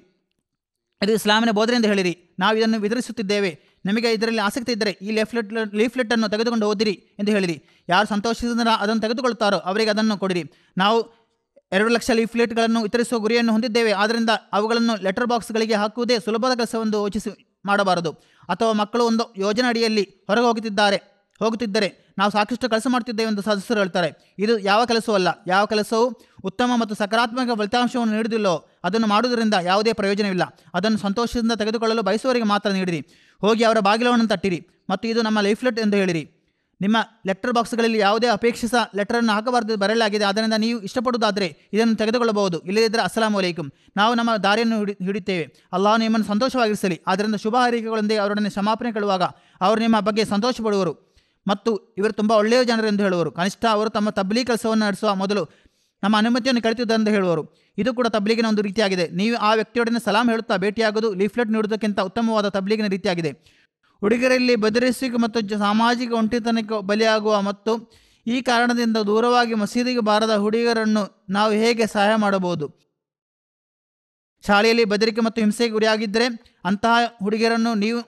ಇದು ಇಸ್ಲಾಮಿನ ಬೋಧನೆ ಎಂದು ಹೇಳಿರಿ. ನಾವು ಇದನ್ನು ವಿತರಿಸುತ್ತಿದ್ದೇವೆ, ನಿಮಗೆ ಇದರಲ್ಲಿ ಆಸಕ್ತಿ ಇದ್ದರೆ ಈ ಲೀಫ್ಲೆಟನ್ನು ತೆಗೆದುಕೊಂಡು ಓದಿರಿ ಎಂದು ಹೇಳಿರಿ. ಯಾರು ಸಂತೋಷದಿಂದ ಅದನ್ನು ತೆಗೆದುಕೊಳ್ಳುತ್ತಾರೋ ಅವರಿಗೆ ಅದನ್ನು ಕೊಡಿರಿ. ನಾವು 2 ಲಕ್ಷ ಲೀಫ್ಲೆಟ್ಗಳನ್ನು ವಿತರಿಸುವ ಗುರಿಯನ್ನು ಹೊಂದಿದ್ದೇವೆ. ಆದ್ದರಿಂದ ಅವುಗಳನ್ನು ಲೆಟರ್ ಬಾಕ್ಸ್ಗಳಿಗೆ ಹಾಕುವುದೇ ಸುಲಭದ ಕೆಲಸವೆಂದು ಯೋಚಿಸಿ ಮಾಡಬಾರದು. ಅಥವಾ ಮಕ್ಕಳು ಒಂದು ಯೋಜನೆ ಅಡಿಯಲ್ಲಿ ಹೊರಗೆ ಹೋಗುತ್ತಿದ್ದರೆ ನಾವು ಸಾಕಷ್ಟು ಕೆಲಸ ಮಾಡ್ತಿದ್ದೇವೆ ಎಂದು ಸದಸ್ಯರು ಹೇಳ್ತಾರೆ. ಇದು ಯಾವ ಕೆಲಸವೂ ಅಲ್ಲ. ಯಾವ ಕೆಲಸವು ಉತ್ತಮ ಮತ್ತು ಸಕಾರಾತ್ಮಕ ಫಲಿತಾಂಶವನ್ನು ನೀಡುವುದಿಲ್ಲವೋ ಅದನ್ನು ಮಾಡುವುದರಿಂದ ಯಾವುದೇ ಪ್ರಯೋಜನವಿಲ್ಲ. ಅದನ್ನು ಸಂತೋಷದಿಂದ ತೆಗೆದುಕೊಳ್ಳಲು ಬಯಸುವವರಿಗೆ ಮಾತ್ರ ನೀಡಿರಿ. ಹೋಗಿ ಅವರ ಬಾಗಿಲವನ್ನು ತಟ್ಟಿರಿ ಮತ್ತು ಇದು ನಮ್ಮ ಲೀಫ್ಲೆಟ್ ಎಂದು ಹೇಳಿರಿ. ನಿಮ್ಮ ಲೆಟರ್ ಬಾಕ್ಸ್ಗಳಲ್ಲಿ ಯಾವುದೇ ಅಪೇಕ್ಷಿತ ಲೆಟರನ್ನು ಹಾಕಬಾರದು ಬರೆಯಲಾಗಿದೆ. ಆದ್ದರಿಂದ ನೀವು ಇಷ್ಟಪಡುವುದಾದರೆ ಇದನ್ನು ತೆಗೆದುಕೊಳ್ಳಬಹುದು. ಇಲ್ಲದಿದ್ದರೆ ಅಸ್ಸಲಾಮು ಅಲೈಕುಂ. ನಾವು ನಮ್ಮ ದಾರಿಯನ್ನು ಹಿಡಿಯುತ್ತೇವೆ. ಅಲ್ಲಾಹನು ನಿಮ್ಮನ್ನು ಸಂತೋಷವಾಗಿರಿಸಲಿ. ಆದ್ದರಿಂದ ಶುಭ ಹಾರೈಕೆಗಳೊಂದಿಗೆ ಅವರೊಡನೆ ಕ್ಷಮಾಪಣೆ ಕೇಳುವಾಗ ಅವರು ನಿಮ್ಮ ಬಗ್ಗೆ ಸಂತೋಷ ಪಡುವರು ಮತ್ತು ಇವರು ತುಂಬ ಒಳ್ಳೆಯ ಜನರು ಎಂದು ಹೇಳುವರು. ಕನಿಷ್ಠ ಅವರು ತಮ್ಮ ತಬ್ಲೀಗ್ ಕೆಲಸವನ್ನು ನಡೆಸುವ ಮೊದಲು ನಮ್ಮ ಅನುಮತಿಯನ್ನು ಕಳೆಯುತ್ತಿದ್ದರೆಂದು ಹೇಳುವರು. ಇದು ಕೂಡ ತಬ್ಲೀಗಿನ ಒಂದು ರೀತಿಯಾಗಿದೆ. ನೀವು ಆ ವ್ಯಕ್ತಿಯೊಡನೆ ಸಲಾಂ ಹೇಳುತ್ತಾ ಭೇಟಿಯಾಗುವುದು ಲೀಫ್ಲೆಟ್ ನೀಡುವುದಕ್ಕಿಂತ ಉತ್ತಮವಾದ ತಬ್ಲೀಗಿನ ರೀತಿಯಾಗಿದೆ. ಹುಡುಗರಲ್ಲಿ ಬೆದರಿಸುವಿಕೆ ಮತ್ತು ಸಾಮಾಜಿಕ ಒಂಟಿತನಕ್ಕೆ ಬಲಿಯಾಗುವ ಮತ್ತು ಈ ಕಾರಣದಿಂದ ದೂರವಾಗಿ ಮಸೀದಿಗೆ ಬಾರದ ಹುಡುಗರನ್ನು ನಾವು ಹೇಗೆ ಸಹಾಯ ಮಾಡಬಹುದು? ಶಾಲೆಯಲ್ಲಿ ಬೆದರಿಕೆ ಮತ್ತು ಹಿಂಸೆಗೆ ಗುರಿಯಾಗಿದ್ದರೆ ಅಂತಹ ಹುಡುಗಿಯರನ್ನು ನೀವು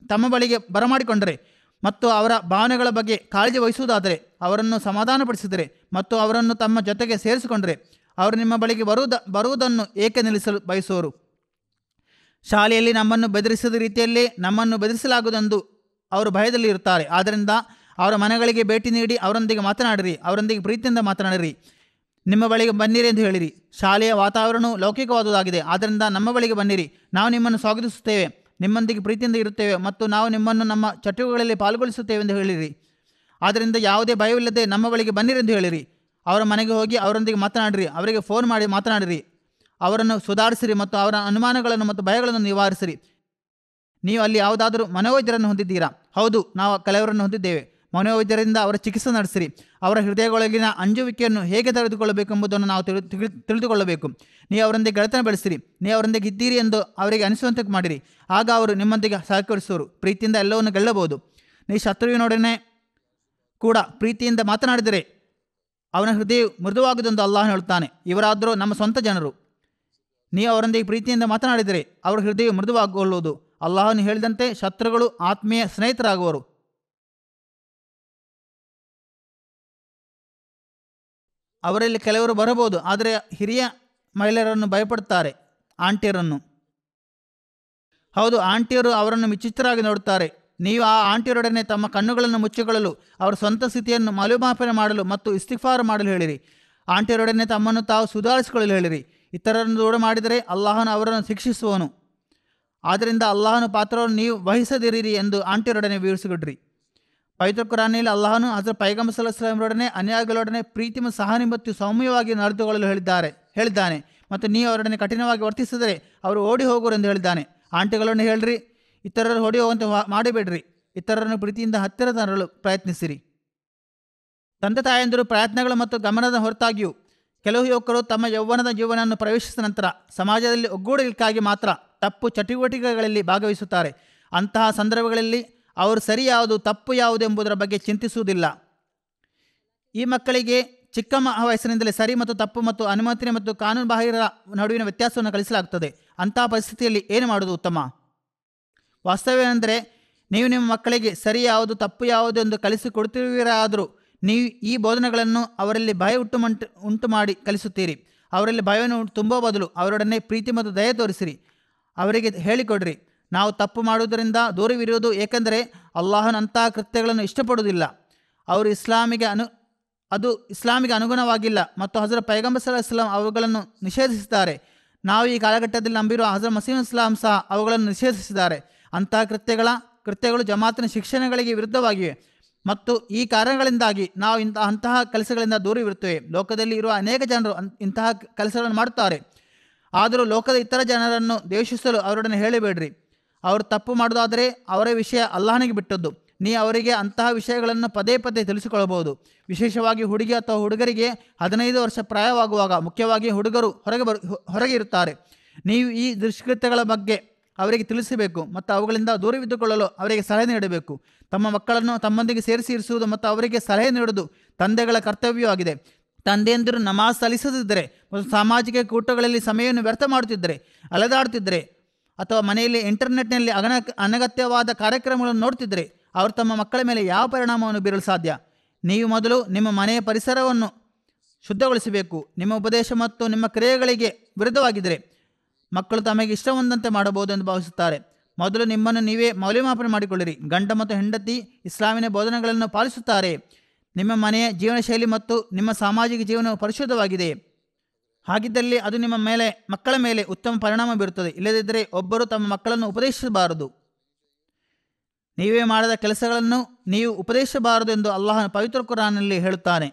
ತಮ್ಮ ಬಳಿಗೆ ಬರಮಾಡಿಕೊಂಡರೆ ಮತ್ತು ಅವರ ಭಾವನೆಗಳ ಬಗ್ಗೆ ಕಾಳಜಿ ವಹಿಸುವುದಾದರೆ, ಅವರನ್ನು ಸಮಾಧಾನಪಡಿಸಿದರೆ ಮತ್ತು ಅವರನ್ನು ತಮ್ಮ ಜೊತೆಗೆ ಸೇರಿಸಿಕೊಂಡರೆ ಅವರು ನಿಮ್ಮ ಬಳಿಗೆ ಬರುವುದನ್ನು ಏಕೆ ನಿಲ್ಲಿಸಲು ಬಯಸುವರು? ಶಾಲೆಯಲ್ಲಿ ನಮ್ಮನ್ನು ಬೆದರಿಸಿದ ರೀತಿಯಲ್ಲೇ ನಮ್ಮನ್ನು ಬೆದರಿಸಲಾಗುವುದೆಂದು ಅವರು ಭಯದಲ್ಲಿ ಇರುತ್ತಾರೆ. ಆದ್ದರಿಂದ ಅವರ ಮನೆಗಳಿಗೆ ಭೇಟಿ ನೀಡಿ ಅವರೊಂದಿಗೆ ಮಾತನಾಡಿರಿ, ಅವರೊಂದಿಗೆ ಪ್ರೀತಿಯಿಂದ ಮಾತನಾಡಿರಿ. ನಿಮ್ಮ ಬಳಿಗೆ ಬನ್ನಿರಿ ಎಂದು ಹೇಳಿರಿ. ಶಾಲೆಯ ವಾತಾವರಣವು ಲೌಕಿಕವಾದುದಾಗಿದೆ. ಆದ್ದರಿಂದ ನಮ್ಮ ಬಳಿಗೆ ಬನ್ನಿರಿ, ನಾವು ನಿಮ್ಮನ್ನು ಸ್ವಾಗತಿಸುತ್ತೇವೆ, ನಿಮ್ಮೊಂದಿಗೆ ಪ್ರೀತಿಯಿಂದ ಇರುತ್ತೇವೆ ಮತ್ತು ನಾವು ನಿಮ್ಮನ್ನು ನಮ್ಮ ಚಟುವಟಿಕೆಗಳಲ್ಲಿ ಪಾಲ್ಗೊಳಿಸುತ್ತೇವೆ ಎಂದು ಹೇಳಿರಿ. ಆದ್ದರಿಂದ ಯಾವುದೇ ಭಯವಿಲ್ಲದೆ ನಮ್ಮ ಬಳಿಗೆ ಬನ್ನಿರಿ ಎಂದು ಹೇಳಿರಿ. ಅವರ ಮನೆಗೆ ಹೋಗಿ ಅವರೊಂದಿಗೆ ಮಾತನಾಡಿರಿ, ಅವರಿಗೆ ಫೋನ್ ಮಾಡಿ ಮಾತನಾಡಿರಿ, ಅವರನ್ನು ಸುಧಾರಿಸಿರಿ ಮತ್ತು ಅವರ ಅನುಮಾನಗಳನ್ನು ಮತ್ತು ಭಯಗಳನ್ನು ನಿವಾರಿಸಿರಿ. ನೀವು ಅಲ್ಲಿ ಯಾವುದಾದರೂ ಮನೋವೈದ್ಯರನ್ನು ಹೊಂದಿದ್ದೀರಾ? ಹೌದು, ನಾವು ಕೆಲವರನ್ನು ಹೊಂದಿದ್ದೇವೆ. ಮನೋವೈದ್ಯರಿಂದ ಅವರ ಚಿಕಿತ್ಸೆ ನಡೆಸಿರಿ. ಅವರ ಹೃದಯದೊಳಗಿನ ಅಂಜುವಿಕೆಯನ್ನು ಹೇಗೆ ತೆಗೆದುಕೊಳ್ಳಬೇಕೆಂಬುದನ್ನು ನಾವು ತಿಳಿದುಕೊಳ್ಳಬೇಕು. ನೀವು ಅವರೊಂದಿಗೆ ಗೆಳೆತನ ಬೆಳೆಸಿರಿ. ನೀವು ಅವರೊಂದಿಗೆ ಇದ್ದೀರಿ ಎಂದು ಅವರಿಗೆ ಅನಿಸುವಂತೆ ಮಾಡಿರಿ. ಆಗ ಅವರು ನಿಮ್ಮೊಂದಿಗೆ ಸಹಕರಿಸುವರು. ಪ್ರೀತಿಯಿಂದ ಎಲ್ಲವನ್ನು ಗೆಲ್ಲಬಹುದು. ನೀವು ಶತ್ರುವಿನೊಡನೆ ಕೂಡ ಪ್ರೀತಿಯಿಂದ ಮಾತನಾಡಿದರೆ ಅವನ ಹೃದಯ ಮೃದುವಾಗುವುದೆಂದು ಅಲ್ಲಾಹನು ಹೇಳುತ್ತಾನೆ. ಇವರಾದರೂ ನಮ್ಮ ಸ್ವಂತ ಜನರು. ನೀವು ಅವರೊಂದಿಗೆ ಪ್ರೀತಿಯಿಂದ ಮಾತನಾಡಿದರೆ ಅವರ ಹೃದಯ ಮೃದುವಾಗೊಳ್ಳುವುದು. ಅಲ್ಲಾಹನು ಹೇಳಿದಂತೆ ಶತ್ರುಗಳು ಆತ್ಮೀಯ ಸ್ನೇಹಿತರಾಗುವರು. ಅವರಲ್ಲಿ ಕೆಲವರು ಬರಬಹುದು, ಆದರೆ ಹಿರಿಯ ಮಹಿಳೆಯರನ್ನು ಭಯಪಡುತ್ತಾರೆ, ಆಂಟಿಯರನ್ನು. ಹೌದು, ಆಂಟಿಯರು ಅವರನ್ನು ವಿಚಿತ್ರವಾಗಿ ನೋಡುತ್ತಾರೆ. ನೀವು ಆ ಆಂಟಿಯರೊಡನೆ ತಮ್ಮ ಕಣ್ಣುಗಳನ್ನು ಮುಚ್ಚಿಕೊಳ್ಳಲು, ಅವರ ಸ್ವಂತ ಸ್ಥಿತಿಯನ್ನು ಮೌಲ್ಯಮಾಪನ ಮಾಡಲು ಮತ್ತು ಇಸ್ತಿಗ್ಫಾರ್ ಮಾಡಲು ಹೇಳಿರಿ. ಆಂಟಿಯರೊಡನೆ ತಮ್ಮನ್ನು ತಾವು ಸುಧಾರಿಸಿಕೊಳ್ಳಲು ಹೇಳಿರಿ. ಇತರರನ್ನು ದೂರ ಮಾಡಿದರೆ ಅಲ್ಲಾಹನು ಅವರನ್ನು ಶಿಕ್ಷಿಸುವನು. ಆದ್ದರಿಂದ ಅಲ್ಲಾಹನ ಪಾತ್ರವನ್ನು ನೀವು ವಹಿಸದಿರಿರಿ ಎಂದು ಆಂಟಿಯರೊಡನೆ ವಿವರಿಸಿಕೊಡ್ರಿ. ಪವಿತ್ರ ಕುರಾನ್ನಲ್ಲಿ ಅಲ್ಲಾಹನು ಹಜರತ್ ಪೈಗಂಬರ್ ಸಲ್ಲಲ್ಲಾಹು ಅಲೈಹಿ ವಸಲ್ಲಂರೊಡನೆ ಅನ್ಯಾಯಗಳೊಡನೆ ಪ್ರೀತಿ ಮತ್ತು ಸಹನೆ ಮತ್ತು ಸೌಮ್ಯವಾಗಿ ನಡೆದುಕೊಳ್ಳಲು ಹೇಳಿದ್ದಾನೆ ಮತ್ತು ನೀವು ಅವರೊಡನೆ ಕಠಿಣವಾಗಿ ವರ್ತಿಸಿದರೆ ಅವರು ಓಡಿ ಹೋಗುವರು ಎಂದು ಹೇಳಿದ್ದಾನೆ. ಆಂಟಿಗಳನ್ನು ಹೇಳಿರಿ, ಇತರರು ಓಡಿ ಹೋಗುವಂತೆ ಮಾಡಬೇಡ್ರಿ. ಇತರರನ್ನು ಪ್ರೀತಿಯಿಂದ ಹತ್ತಿರ ತರಲು ಪ್ರಯತ್ನಿಸಿರಿ. ತಂದೆ ತಾಯಂದಿರು ಪ್ರಯತ್ನಗಳು ಮತ್ತು ಗಮನದ ಹೊರತಾಗಿಯೂ ಕೆಲವು ಯುವಕರು ತಮ್ಮ ಯೌವನದ ಜೀವನವನ್ನು ಪ್ರವೇಶಿಸಿದ ನಂತರ ಸಮಾಜದಲ್ಲಿ ಒಗ್ಗೂಡಲಿಕ್ಕಾಗಿ ಮಾತ್ರ ತಪ್ಪು ಚಟುವಟಿಕೆಗಳಲ್ಲಿ ಭಾಗವಹಿಸುತ್ತಾರೆ. ಅಂತಹ ಸಂದರ್ಭಗಳಲ್ಲಿ ಅವರು ಸರಿ ಯಾವುದು ತಪ್ಪು ಯಾವುದು ಎಂಬುದರ ಬಗ್ಗೆ ಚಿಂತಿಸುವುದಿಲ್ಲ. ಈ ಮಕ್ಕಳಿಗೆ ಚಿಕ್ಕ ವಯಸ್ಸಿನಿಂದಲೇ ಸರಿ ಮತ್ತು ತಪ್ಪು ಮತ್ತು ಅನುಮತಿ ಮತ್ತು ಕಾನೂನು ಬಾಹಿರ ನಡುವಿನ ವ್ಯತ್ಯಾಸವನ್ನು ಕಲಿಸಲಾಗುತ್ತದೆ. ಅಂತಹ ಪರಿಸ್ಥಿತಿಯಲ್ಲಿ ಏನು ಮಾಡುವುದು ಉತ್ತಮ? ವಾಸ್ತವವೆಂದರೆ ನೀವು ನಿಮ್ಮ ಮಕ್ಕಳಿಗೆ ಸರಿ ಯಾವುದು ತಪ್ಪು ಯಾವುದು ಎಂದು ಕಲಿಸಿಕೊಡ್ತಿರುವಿರಾದರೂ ನೀವು ಈ ಬೋಧನೆಗಳನ್ನು ಅವರಲ್ಲಿ ಭಯ ಉಂಟು ಮಾಡಿ ಕಲಿಸುತ್ತೀರಿ. ಅವರಲ್ಲಿ ಭಯವನ್ನು ತುಂಬುವ ಬದಲು ಅವರೊಡನೆ ಪ್ರೀತಿ ಮತ್ತು ದಯೆ ತೋರಿಸಿರಿ. ಅವರಿಗೆ ಹೇಳಿಕೊಡ್ರಿ, ನಾವು ತಪ್ಪು ಮಾಡುವುದರಿಂದ ದೂರವಿರುವುದು, ಏಕೆಂದರೆ ಅಲ್ಲಾಹನ ಅಂತಹ ಕೃತ್ಯಗಳನ್ನು ಇಷ್ಟಪಡುವುದಿಲ್ಲ. ಅವರು ಇಸ್ಲಾಮಿಗೆ ಅನುಗುಣವಾಗಿಲ್ಲ ಮತ್ತು ಹಜರತ್ ಪೈಗಂಬರ್ ಸಲ್ಲಲ್ಲಾಹು ಅಲೈಹಿ ವಸಲ್ಲಂ ಅವುಗಳನ್ನು ನಿಷೇಧಿಸಿದ್ದಾರೆ. ನಾವು ಈ ಕಾಲಘಟ್ಟದಲ್ಲಿ ನಂಬಿರುವ ಹಜರತ್ ಮಸೀಹ್ ಇಸ್ಲಾಂ ಸಹ ಅವುಗಳನ್ನು ನಿಷೇಧಿಸಿದ್ದಾರೆ. ಅಂತಹ ಕೃತ್ಯಗಳು ಜಮಾತಿನ ಶಿಕ್ಷಣಗಳಿಗೆ ವಿರುದ್ಧವಾಗಿವೆ ಮತ್ತು ಈ ಕಾರಣಗಳಿಂದಾಗಿ ನಾವು ಅಂತಹ ಕೆಲಸಗಳಿಂದ ದೂರವಿರುತ್ತೇವೆ. ಲೋಕದಲ್ಲಿ ಇರುವ ಅನೇಕ ಜನರು ಇಂತಹ ಕೆಲಸಗಳನ್ನು ಮಾಡುತ್ತಾರೆ. ಆದರೂ ಲೋಕದ ಇತರ ಜನರನ್ನು ದ್ವೇಷಿಸಲು ಅವರೊಡನೆ ಹೇಳಬೇಡ್ರಿ. ಅವರು ತಪ್ಪು ಮಾಡುವುದಾದರೆ ಅವರ ವಿಷಯ ಅಲ್ಲಾಹನಿಗೆ ಬಿಟ್ಟದ್ದು. ನೀವು ಅವರಿಗೆ ಅಂತಹ ವಿಷಯಗಳನ್ನು ಪದೇ ಪದೇ ತಿಳಿಸಿಕೊಳ್ಳಬಹುದು. ವಿಶೇಷವಾಗಿ ಹುಡುಗಿ ಅಥವಾ ಹುಡುಗರಿಗೆ 15 ವರ್ಷ ಪ್ರಾಯವಾಗುವಾಗ, ಮುಖ್ಯವಾಗಿ ಹುಡುಗರು ಹೊರಗೆ ಇರುತ್ತಾರೆ. ನೀವು ಈ ದುಷ್ಕೃತ್ಯಗಳ ಬಗ್ಗೆ ಅವರಿಗೆ ತಿಳಿಸಬೇಕು ಮತ್ತು ಅವುಗಳಿಂದ ದೂರವಿದ್ದುಕೊಳ್ಳಲು ಅವರಿಗೆ ಸಲಹೆ ನೀಡಬೇಕು. ತಮ್ಮ ಮಕ್ಕಳನ್ನು ತಮ್ಮೊಂದಿಗೆ ಸೇರಿಸಿ ಇರಿಸುವುದು ಮತ್ತು ಅವರಿಗೆ ಸಲಹೆ ನೀಡುವುದು ತಂದೆಗಳ ಕರ್ತವ್ಯವಾಗಿದೆ. ತಂದೆಯಂದಿರು ನಮಾಜ್ ಸಲ್ಲಿಸದಿದ್ದರೆ ಮತ್ತು ಸಾಮಾಜಿಕ ಕೂಟಗಳಲ್ಲಿ ಸಮಯವನ್ನು ವ್ಯರ್ಥ ಮಾಡುತ್ತಿದ್ದರೆ, ಅಲೆದಾಡುತ್ತಿದ್ದರೆ ಅಥವಾ ಮನೆಯಲ್ಲಿ ಇಂಟರ್ನೆಟ್ನಲ್ಲಿ ಅನಗತ್ಯವಾದ ಕಾರ್ಯಕ್ರಮಗಳನ್ನು ನೋಡುತ್ತಿದ್ದರೆ ಅವರು ತಮ್ಮ ಮಕ್ಕಳ ಮೇಲೆ ಯಾವ ಪರಿಣಾಮವನ್ನು ಬೀರಲು ಸಾಧ್ಯ? ನೀವು ಮೊದಲು ನಿಮ್ಮ ಮನೆಯ ಪರಿಸರವನ್ನು ಶುದ್ಧಗೊಳಿಸಬೇಕು. ನಿಮ್ಮ ಉಪದೇಶ ಮತ್ತು ನಿಮ್ಮ ಕ್ರಿಯೆಗಳಿಗೆ ವಿರುದ್ಧವಾಗಿದ್ದರೆ ಮಕ್ಕಳು ತಮಗೆ ಇಷ್ಟವಂದಂತೆ ಮಾಡಬಹುದು ಎಂದು ಭಾವಿಸುತ್ತಾರೆ. ಮೊದಲು ನಿಮ್ಮನ್ನು ನೀವೇ ಮೌಲ್ಯಮಾಪನ ಮಾಡಿಕೊಳ್ಳಿರಿ. ಗಂಡ ಮತ್ತು ಹೆಂಡತಿ ಇಸ್ಲಾಮಿನ ಬೋಧನೆಗಳನ್ನು ಪಾಲಿಸುತ್ತಾರೆ. ನಿಮ್ಮ ಮನೆಯ ಜೀವನ ಶೈಲಿ ಮತ್ತು ನಿಮ್ಮ ಸಾಮಾಜಿಕ ಜೀವನವು ಪರಿಶುದ್ಧವಾಗಿದೆ. ಹಾಗಿದ್ದಲ್ಲಿ ಅದು ನಿಮ್ಮ ಮೇಲೆ, ಮಕ್ಕಳ ಮೇಲೆ ಉತ್ತಮ ಪರಿಣಾಮ ಬೀರುತ್ತದೆ. ಇಲ್ಲದಿದ್ದರೆ ಒಬ್ಬರು ತಮ್ಮ ಮಕ್ಕಳನ್ನು ಉಪದೇಶಿಸಬಾರದು. ನೀವೇ ಮಾಡದ ಕೆಲಸಗಳನ್ನು ನೀವು ಉಪದೇಶಿಸಬಾರದು ಎಂದು ಅಲ್ಲಾಹನ ಪವಿತ್ರ ಕುರಾನ್ನಲ್ಲಿ ಹೇಳುತ್ತಾನೆ.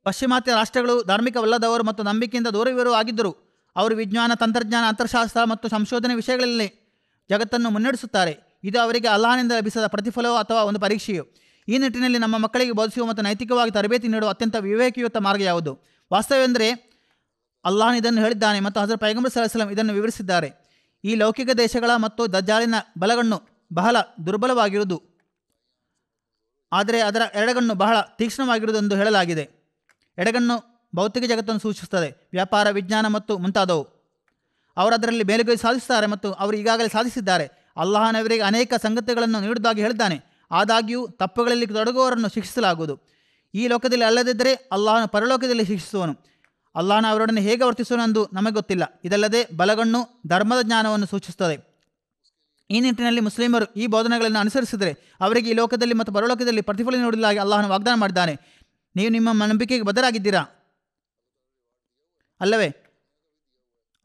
ಪಾಶ್ಚಿಮಾತ್ಯ ರಾಷ್ಟ್ರಗಳು ಧಾರ್ಮಿಕವಲ್ಲದವರು ಮತ್ತು ನಂಬಿಕೆಯಿಂದ ದೂರವಿರುವ ಆಗಿದ್ದರು. ಅವರು ವಿಜ್ಞಾನ, ತಂತ್ರಜ್ಞಾನ, ಅಂತರ್ಶಾಸ್ತ್ರ ಮತ್ತು ಸಂಶೋಧನೆ ವಿಷಯಗಳಲ್ಲಿ ಜಗತ್ತನ್ನು ಮುನ್ನಡೆಸುತ್ತಾರೆ. ಇದು ಅವರಿಗೆ ಅಲ್ಲಾಹನಿಂದ ಲಭಿಸಿದ ಪ್ರತಿಫಲವೋ ಅಥವಾ ಒಂದು ಪರೀಕ್ಷೆಯೋ. ಈ ನಿಟ್ಟಿನಲ್ಲಿ ನಮ್ಮ ಮಕ್ಕಳಿಗೆ ಬೋಧಿಸುವ ಮತ್ತು ನೈತಿಕವಾಗಿ ತರಬೇತಿ ನೀಡುವ ಅತ್ಯಂತ ವಿವೇಕಯುತ ಮಾರ್ಗ ಯಾವುದು? ವಾಸ್ತವವೆಂದರೆ ಅಲ್ಲಾಹನ್ ಇದನ್ನು ಹೇಳಿದ್ದಾನೆ ಮತ್ತು ಹಜರತ್ ಪೈಗಂಬರ್ ಸಲ್ಲಲ್ಲಾಹು ಅಲೈಹಿ ವಸಲ್ಲಂ ಇದನ್ನು ವಿವರಿಸಿದ್ದಾರೆ. ಈ ಲೌಕಿಕ ದೇಶಗಳ ಮತ್ತು ದಜ್ಜಾಲಿನ ಬಲಗಣ್ಣು ಬಹಳ ದುರ್ಬಲವಾಗಿರುವುದು, ಆದರೆ ಅದರ ಎಡಗಣ್ಣು ಬಹಳ ತೀಕ್ಷ್ಣವಾಗಿರುವುದು ಎಂದು ಹೇಳಲಾಗಿದೆ. ಎಡಗಣ್ಣು ಭೌತಿಕ ಜಗತ್ತನ್ನು ಸೂಚಿಸುತ್ತದೆ, ವ್ಯಾಪಾರ, ವಿಜ್ಞಾನ ಮತ್ತು ಮುಂತಾದವು. ಅವರು ಅದರಲ್ಲಿ ಮೇಲುಗೈ ಸಾಧಿಸುತ್ತಾರೆ ಮತ್ತು ಅವರು ಈಗಾಗಲೇ ಸಾಧಿಸಿದ್ದಾರೆ. ಅಲ್ಲಾಹನವರಿಗೆ ಅನೇಕ ಸಂಗತಿಗಳನ್ನು ನೀಡುವುದಾಗಿ ಹೇಳಿದ್ದಾನೆ. ಆದಾಗ್ಯೂ ತಪ್ಪುಗಳಲ್ಲಿ ತೊಡಗುವವರನ್ನು ಶಿಕ್ಷಿಸಲಾಗುವುದು. ಈ ಲೋಕದಲ್ಲಿ ಅಲ್ಲದಿದ್ದರೆ ಅಲ್ಲಾಹನ ಪರಲೋಕದಲ್ಲಿ ಶಿಕ್ಷಿಸುವನು. ಅಲ್ಲಾಹನ ಅವರೊಡನೆ ಹೇಗೆ ವರ್ತಿಸುವನು ಎಂದು ನಮಗೆ ಗೊತ್ತಿಲ್ಲ. ಇದಲ್ಲದೆ ಬಲಗಣ್ಣು ಧರ್ಮದ ಜ್ಞಾನವನ್ನು ಸೂಚಿಸುತ್ತದೆ. ಈ ನಿಟ್ಟಿನಲ್ಲಿ ಮುಸ್ಲಿಮರು ಈ ಬೋಧನೆಗಳನ್ನು ಅನುಸರಿಸಿದರೆ ಅವರಿಗೆ ಈ ಲೋಕದಲ್ಲಿ ಮತ್ತು ಪರಲೋಕದಲ್ಲಿ ಪ್ರತಿಫಲ ನೀಡುವುದಾಗಿ ಅಲ್ಲಾಹನ ವಾಗ್ದಾನ ಮಾಡಿದ್ದಾನೆ. ನೀವು ನಿಮ್ಮ ನಂಬಿಕೆಗೆ ಬದ್ಧರಾಗಿದ್ದೀರಾ ಅಲ್ಲವೇ?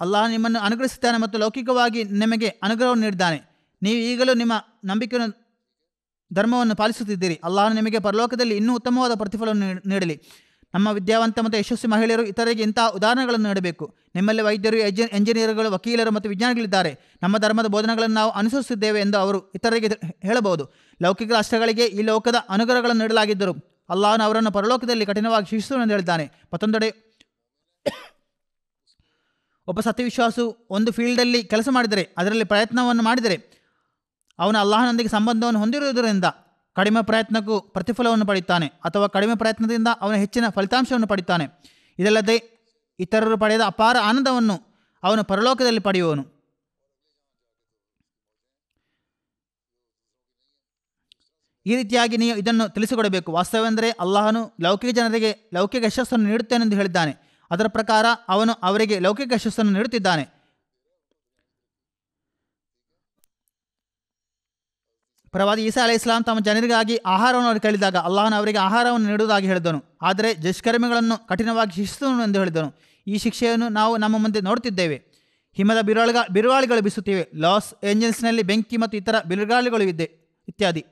ಅಲ್ಲಾಹ ನಿಮ್ಮನ್ನು ಅನುಗ್ರಹಿಸಿದ್ದಾನೆ ಮತ್ತು ಲೌಕಿಕವಾಗಿ ನಿಮಗೆ ಅನುಗ್ರಹವನ್ನು ನೀಡಿದ್ದಾನೆ. ನೀವು ಈಗಲೂ ನಿಮ್ಮ ನಂಬಿಕೆಯನ್ನು, ಧರ್ಮವನ್ನು ಪಾಲಿಸುತ್ತಿದ್ದೀರಿ. ಅಲ್ಲಾಹನು ನಿಮಗೆ ಪರಲೋಕದಲ್ಲಿ ಇನ್ನೂ ಉತ್ತಮವಾದ ಪ್ರತಿಫಲವನ್ನು ನೀಡಲಿ. ನಮ್ಮ ವಿದ್ಯಾವಂತ ಮತ್ತು ಯಶಸ್ವಿ ಮಹಿಳೆಯರು ಇತರರಿಗೆ ಇಂತಹ ಉದಾಹರಣೆಗಳನ್ನು ನೀಡಬೇಕು. ನಿಮ್ಮಲ್ಲಿ ವೈದ್ಯರು, ಎಂಜಿನಿಯರ್ಗಳು, ವಕೀಲರು ಮತ್ತು ವಿಜ್ಞಾನಿಗಳಿದ್ದಾರೆ. ನಮ್ಮ ಧರ್ಮದ ಬೋಧನೆಗಳನ್ನು ನಾವು ಅನುಸರಿಸುತ್ತಿದ್ದೇವೆ ಎಂದು ಅವರು ಇತರರಿಗೆ ಹೇಳಬಹುದು. ಲೌಕಿಕ ರಾಷ್ಟ್ರಗಳಿಗೆ ಈ ಲೋಕದ ಅನುಗ್ರಹಗಳನ್ನು ನೀಡಲಾಗಿದ್ದರು. ಅಲ್ಲಾಹನು ಅವರನ್ನು ಪರಲೋಕದಲ್ಲಿ ಕಠಿಣವಾಗಿ ಶಿಕ್ಷಿಸುವನೆಂದು ಹೇಳಿದ್ದಾನೆ. ಮತ್ತೊಂದೆಡೆ ಒಬ್ಬ ಸತ್ಯವಿಶ್ವಾಸು ಒಂದು ಫೀಲ್ಡಲ್ಲಿ ಕೆಲಸ ಮಾಡಿದರೆ, ಅದರಲ್ಲಿ ಪ್ರಯತ್ನವನ್ನು ಮಾಡಿದರೆ, ಅವನು ಅಲ್ಲಾಹನೊಂದಿಗೆ ಸಂಬಂಧವನ್ನು ಹೊಂದಿರುವುದರಿಂದ ಕಡಿಮೆ ಪ್ರಯತ್ನಕ್ಕೂ ಪ್ರತಿಫಲವನ್ನು ಪಡೆಯುತ್ತಾನೆ, ಅಥವಾ ಕಡಿಮೆ ಪ್ರಯತ್ನದಿಂದ ಅವನು ಹೆಚ್ಚಿನ ಫಲಿತಾಂಶವನ್ನು ಪಡೆಯುತ್ತಾನೆ. ಇದಲ್ಲದೆ ಇತರರು ಪಡೆದ ಅಪಾರ ಆನಂದವನ್ನು ಅವನು ಪರಲೋಕದಲ್ಲಿ ಪಡೆಯುವನು. ಈ ರೀತಿಯಾಗಿ ನೀವು ಇದನ್ನು ತಿಳಿಸಿಕೊಡಬೇಕು. ವಾಸ್ತವವೆಂದರೆ ಅಲ್ಲಾಹನು ಲೌಕಿಕ ಜನರಿಗೆ ಲೌಕಿಕ ಯಶಸ್ಸನ್ನು ನೀಡುತ್ತೇನೆಂದು ಹೇಳಿದ್ದಾನೆ. ಅದರ ಪ್ರಕಾರ ಅವನು ಅವರಿಗೆ ಲೌಕಿಕ ಯಶಸ್ಸನ್ನು ನೀಡುತ್ತಿದ್ದಾನೆ. ಪ್ರವಾದಿ ಈಸಾ ಅಲೈಹಿಸ್ಸಲಾಂ ತಮ್ಮ ಜನರಿಗಾಗಿ ಆಹಾರವನ್ನು ಅವರು ಕೇಳಿದಾಗ ಅಲ್ಲಾಹನು ಅವರಿಗೆ ಆಹಾರವನ್ನು ನೀಡುವುದಾಗಿ ಹೇಳಿದನು. ಆದರೆ ದುಷ್ಕರ್ಮಿಗಳನ್ನು ಕಠಿಣವಾಗಿ ಶಿಕ್ಷಿಸುವನು ಎಂದು ಹೇಳಿದನು. ಈ ಶಿಕ್ಷೆಯನ್ನು ನಾವು ನಮ್ಮ ಮುಂದೆ ನೋಡುತ್ತಿದ್ದೇವೆ. ಹಿಮದ ಬಿರುಗಾಳಿಗಳು ಬೀಸುತ್ತಿವೆ. ಲಾಸ್ ಏಂಜಲ್ಸ್ನಲ್ಲಿ ಬೆಂಕಿ ಮತ್ತು ಇತರ ಬಿರುಗಾಳಿಗಳು ಇದೆ ಇತ್ಯಾದಿ.